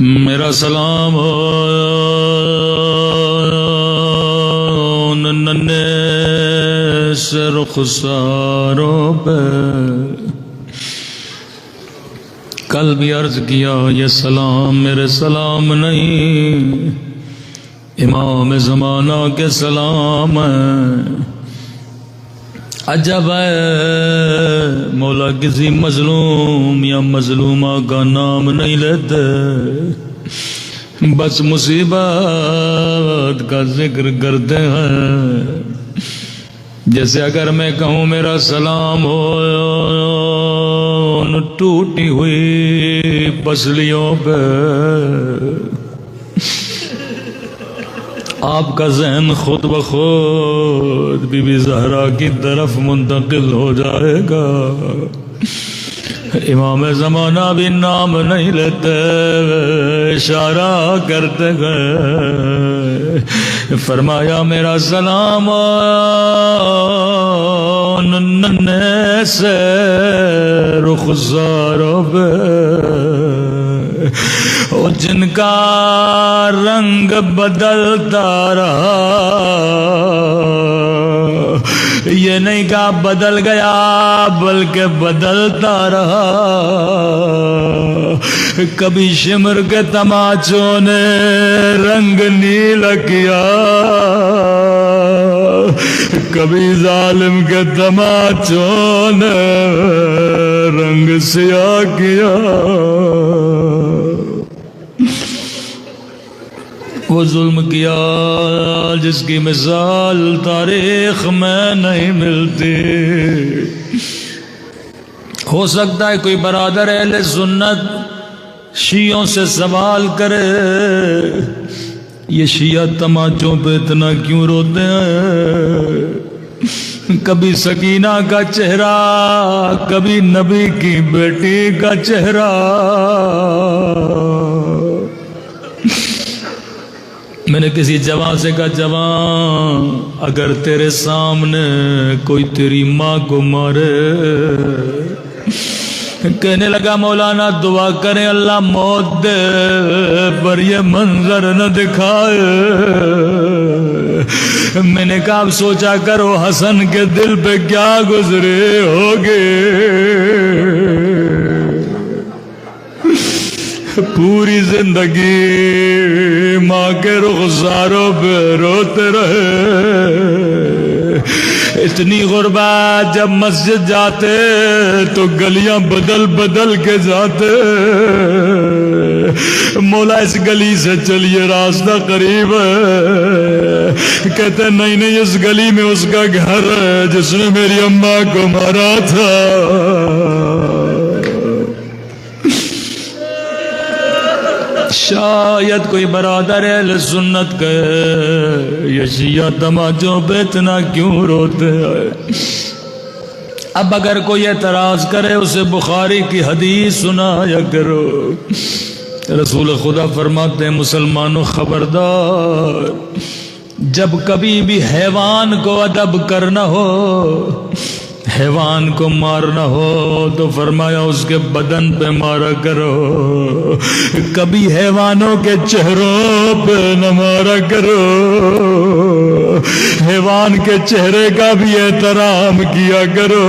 میرا سلام ہو ننھے سے رخساروں پہ کل بھی عرض کیا یہ سلام میرے سلام نہیں امام زمانہ کے سلام ہے عجب ہے مولا کسی مظلوم یا مظلومہ کا نام نہیں لیتے بس مصیبت کا ذکر کرتے ہیں جیسے اگر میں کہوں میرا سلام ہو ان ٹوٹی ہوئی پسلیوں پہ آپ کا ذہن خود بخود بی بی زہرا کی طرف منتقل ہو جائے گا امام زمانہ بھی نام نہیں لیتے اشارہ کرتے گئے فرمایا میرا سلام ننھے سے رخساروں پہ جن کا رنگ بدلتا رہا یہ نہیں کہا بدل گیا بلکہ بدلتا رہا کبھی شمر کے تماچوں نے رنگ نیلا کیا کبھی ظالم کے تماچوں نے رنگ سیاہ کیا وہ ظلم کیا جس کی مثال تاریخ میں نہیں ملتی ہو سکتا ہے کوئی برادر اہل سنت شیعوں سے سوال کرے یہ شیعہ تماچوں پہ اتنا کیوں روتے ہیں کبھی سکینہ کا چہرہ کبھی نبی کی بیٹی کا چہرہ میں نے کسی جوان سے کہا جوان اگر تیرے سامنے کوئی تیری ماں کو مارے کہنے لگا مولانا دعا کریں اللہ موت دے پر یہ منظر نہ دکھائے میں نے کہا اب سوچا کرو حسن کے دل پہ کیا گزرے ہوگے پوری زندگی ماں کے رخساروں پہ روتے رہے اتنی غربت، جب مسجد جاتے تو گلیاں بدل بدل کے جاتے، مولا اس گلی سے چلیے راستہ قریب ہے، کہتے نہیں نہیں اس گلی میں اس کا گھر ہے جس نے میری اماں کو مارا تھا۔ شاید کوئی برادر اہل سنت کہے یہ شیعہ تماچوں پہ اتنا کیوں روتے ہیں؟ اب اگر کوئی اعتراض کرے اسے بخاری کی حدیث سنایا کرو۔ رسول خدا فرماتے ہیں مسلمانوں خبردار، جب کبھی بھی حیوان کو ادب کرنا ہو، حیوان کو مارنا ہو تو فرمایا اس کے بدن پہ مارا کرو، کبھی حیوانوں کے چہروں پہ نہ مارا کرو، حیوان کے چہرے کا بھی احترام کیا کرو۔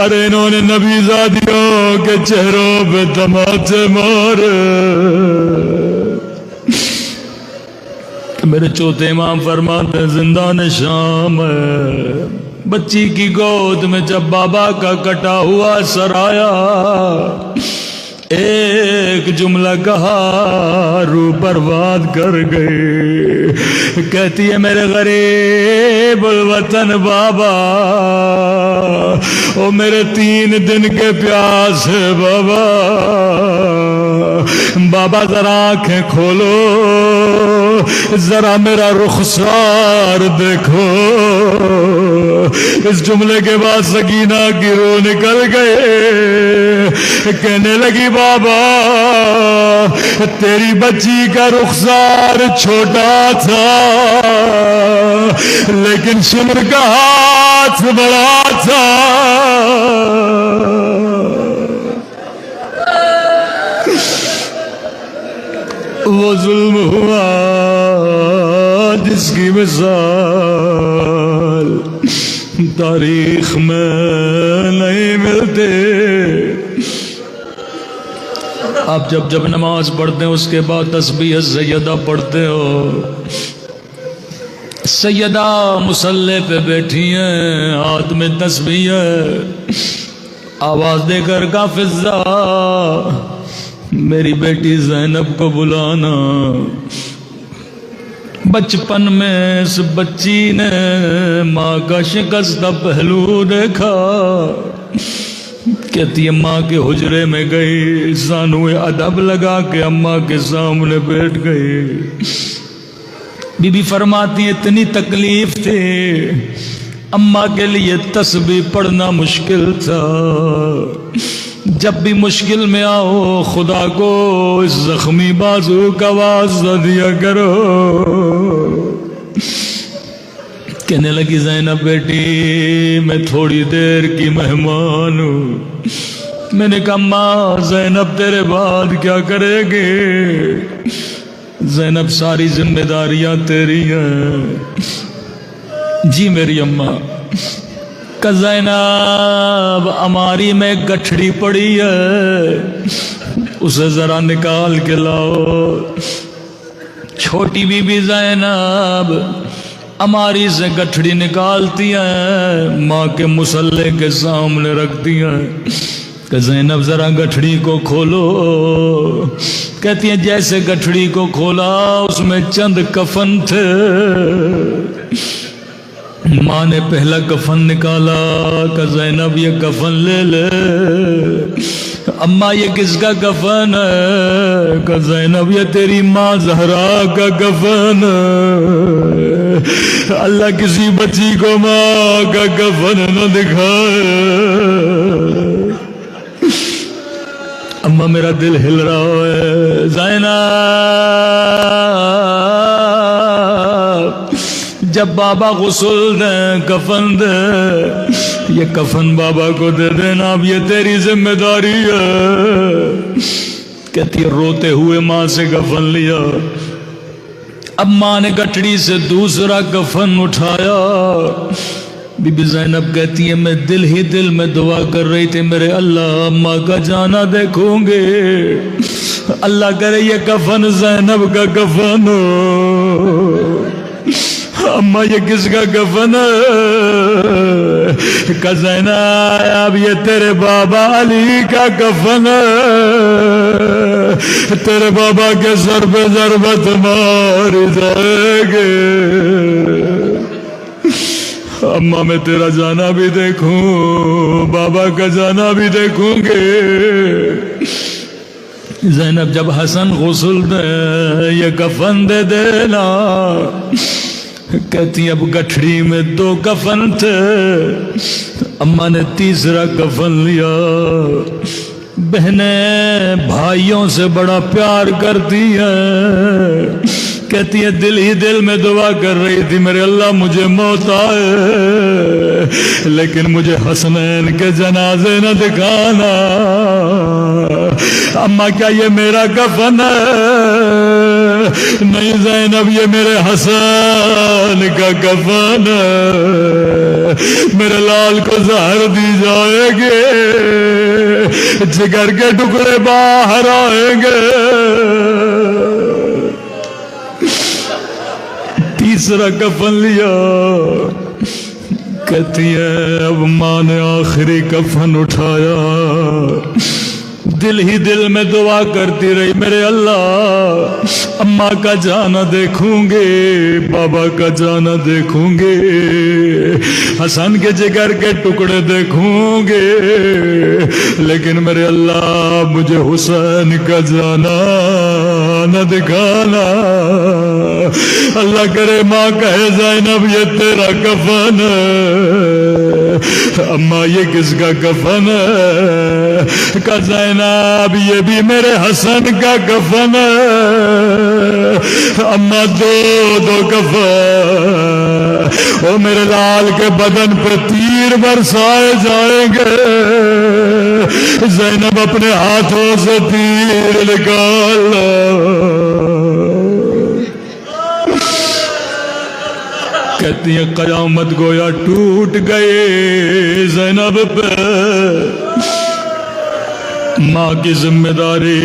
ارے انہوں نے نبی زادیوں کے چہروں پہ تماچے مارے۔ میرے چوتھے امام فرماتے ہیں زندان شام ہے، بچی کی گود میں جب بابا کا کٹا ہوا سر آیا، ایک جملہ کہا روح برباد کر گئی، کہتی ہے میرے غریب الوطن بابا، او میرے 3 دن کے پیاس ہے بابا، بابا ذرا آنکھیں کھولو، ذرا میرا رخسار دیکھو۔ اس جملے کے بعد سکینہ کی روح نکل گئے، کہنے لگی بابا تیری بچی کا رخسار چھوٹا تھا لیکن شمر کا ہاتھ بڑا تھا۔ وہ ظلم ہوا جس کی مثال تاریخ میں نہیں ملتے۔ آپ جب نماز پڑھتے ہیں اس کے بعد تسبیح سیدہ پڑھتے ہو، سیدہ مصلی پہ بیٹھی ہیں، ہاتھ میں تسبیح ہے، آواز دے کر کا فضا میری بیٹی زینب کو بلانا۔ بچپن میں اس بچی نے ماں کا شکستہ پہلو دیکھا، کہتی ہے ماں کے حجرے میں گئی، زانوئے ادب لگا کے اماں کے سامنے بیٹھ گئی۔ بی بی فرماتی اتنی تکلیف تھی، اماں کے لیے تسبیح پڑھنا مشکل تھا، جب بھی مشکل میں آؤ خدا کو اس زخمی بازو کا واسطہ دیا کرو۔ کہنے لگی زینب بیٹی میں تھوڑی دیر کی مہمان ہوں۔ میں نے کہا ماں زینب تیرے بعد کیا کرے گی؟ زینب ساری ذمہ داریاں تیری ہیں۔ جی میری اماں۔ کہ زینب ہماری میں گٹھڑی پڑی ہے، اسے ذرا نکال کے لاؤ۔ چھوٹی بی بی زینب ہماری سے گٹھڑی نکالتی ہیں، ماں کے مصلے کے سامنے رکھتی ہیں کہ زینب ذرا گٹھڑی کو کھولو۔ کہتی ہیں جیسے گٹھڑی کو کھولا اس میں چند کفن تھے۔ ماں نے پہلا کفن نکالا کہ زینب یہ کفن لے لے۔ اماں یہ کس کا کفن ہے؟ کہ زینب یہ تیری ماں زہرا کا کفن ہے۔ اللہ کسی بچی کو ماں کا کفن نہ دکھائے۔ اماں میرا دل ہل رہا ہے۔ زینب جب بابا غسل دیں کفن دے، یہ کفن بابا کو دے دینا، اب یہ تیری ذمہ داری ہے۔ کہتی ہے روتے ہوئے ماں سے کفن لیا۔ اب ماں نے گٹھڑی سے دوسرا کفن اٹھایا۔ بی بی زینب کہتی ہے میں دل ہی دل میں دعا کر رہی تھی میرے اللہ ماں کا جانا دیکھوں گے، اللہ کرے یہ کفن زینب کا کفن ہو۔ اما یہ کس کا کفن ہے؟ کہ زینب یہ تیرے بابا علی کا کفن ہے، تیرے بابا کے سر پہ ضربت ماری جائے گے، اما میں تیرا جانا بھی دیکھوں، بابا کا جانا بھی دیکھوں گے۔ زینب جب حسن غسل دے یہ کفن دے دینا، کہتی اب گٹھڑی میں 2 کفن تھے، اما نے تیسرا کفن لیا۔ بہنیں بھائیوں سے بڑا پیار کرتی ہیں، کہتی ہے دل ہی دل میں دعا کر رہی تھی میرے اللہ مجھے موت آئے لیکن مجھے حسنین کے جنازے نہ دکھانا۔ اما کیا یہ میرا کفن ہے؟ نہیں زینب یہ میرے حسن کا کفن ہے، میرے لال کو زہر دی جائے گے، جگر کے ٹکڑے باہر آئیں گے۔ تیسرا کفن لیا، کہتی ہے اب ماں نے آخری کفن اٹھایا، دل ہی دل میں دعا کرتی رہی میرے اللہ اماں کا جانا دیکھوں گے، بابا کا جانا دیکھوں گے، حسن کے جگر کے ٹکڑے دیکھوں گے، لیکن میرے اللہ مجھے حسین کا جانا نہ دکھانا۔ اللہ کرے ماں کہے زینب یہ تیرا کفن ہے، اماں یہ کس کا کفن ہے؟ کہ زینب یہ بھی میرے حسن کا کفن ہے، اماں 2 کفن، او میرے لال کے بدن پہ تیر برسائے جائیں گے، زینب اپنے ہاتھوں سے تیر نکال کہتی ہے قیامت گویا ٹوٹ گئے زینب پہ، ماں کی ذمہ داری،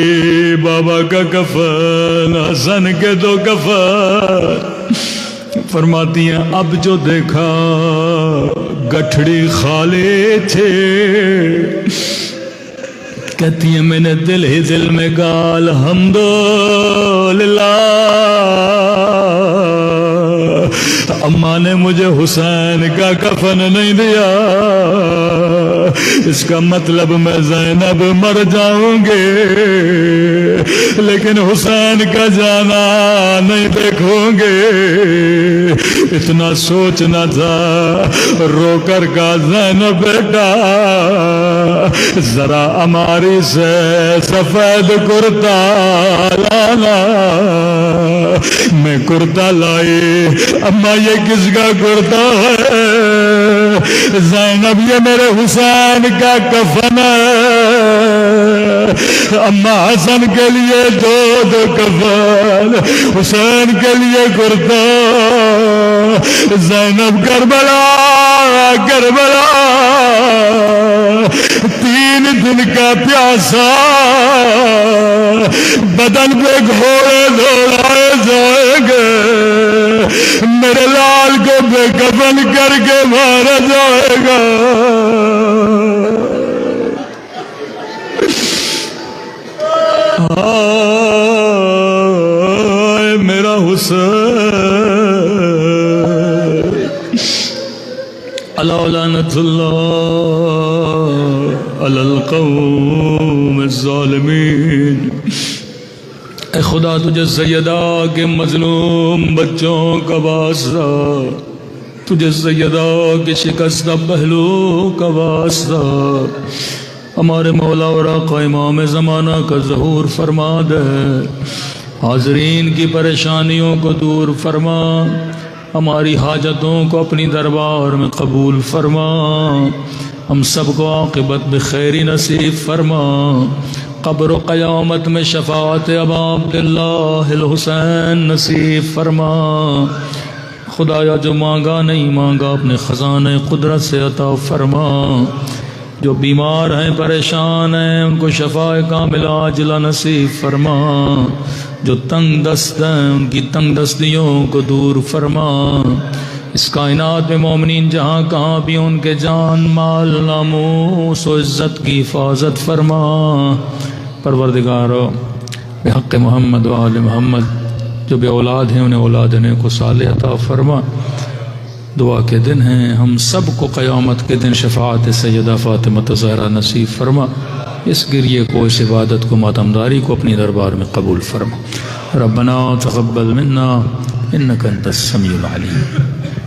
بابا کا کفن، حسن کے 2 کفن۔ فرماتی ہیں اب جو دیکھا گٹھڑی خالی تھے، کہتی ہیں میں نے دل ہی دل میں کہا الحمدللہ اماں نے مجھے حسین کا کفن نہیں دیا، اس کا مطلب میں زینب مر جاؤں گے لیکن حسین کا جانا نہیں دیکھوں گے۔ اتنا سوچنا تھا رو کر کا زینب بیٹا ذرا ہماری سے سفید کرتا لانا، میں کرتا لائی، اماں یہ کس کا کرتا ہے؟ زینب یہ میرے حسین کا کفن ہے، اماں حسن کے لیے 2 کفن، حسین کے لیے کرتا، زینب کربلا کربلا 3 دن کا پیاسا، بدن پہ گھوڑے دوڑائے جائیں گے، میرے لال کو بے کفن کر کے مارا جائے گا۔ میرا حسین اللہ لعنت اللہ علی القوم الظالمین۔ اے خدا تجھے سیدہ کے مظلوم بچوں کا واسطہ، تجھے سیدہ کے شکستہ پہلو کا واسطہ، ہمارے مولا اور آقا امام زمانہ کا ظہور فرما دے، حاضرین کی پریشانیوں کو دور فرما، ہماری حاجتوں کو اپنی دربار میں قبول فرما، ہم سب کو عاقبت بخیری نصیب فرما، قبر و قیامت میں شفاعت ابا عبداللہ الحسین نصیب فرما۔ خدایا جو مانگا نہیں مانگا اپنے خزانے قدرت سے عطا فرما، جو بیمار ہیں پریشان ہیں ان کو شفاء کاملہ عاجلہ نصیب فرما، جو تنگ دست ہیں ان کی تنگ دستیوں کو دور فرما، اس کائنات میں مومنین جہاں کہاں بھی ان کے جان مال ناموس و عزت کی حفاظت فرما۔ پروردگارو بحق محمد و آل محمد جو بے اولاد ہیں انہیں اولاد دینے کو صالح عطا فرما۔ دعا کے دن ہیں، ہم سب کو قیامت کے دن شفاعت سیدہ فاطمہ زہرا نصیب فرما۔ اس گریے کو، اس عبادت کو، ماتمداری کو اپنی دربار میں قبول فرما۔ ربنا تقبل منا انک انت السمیع العلیم۔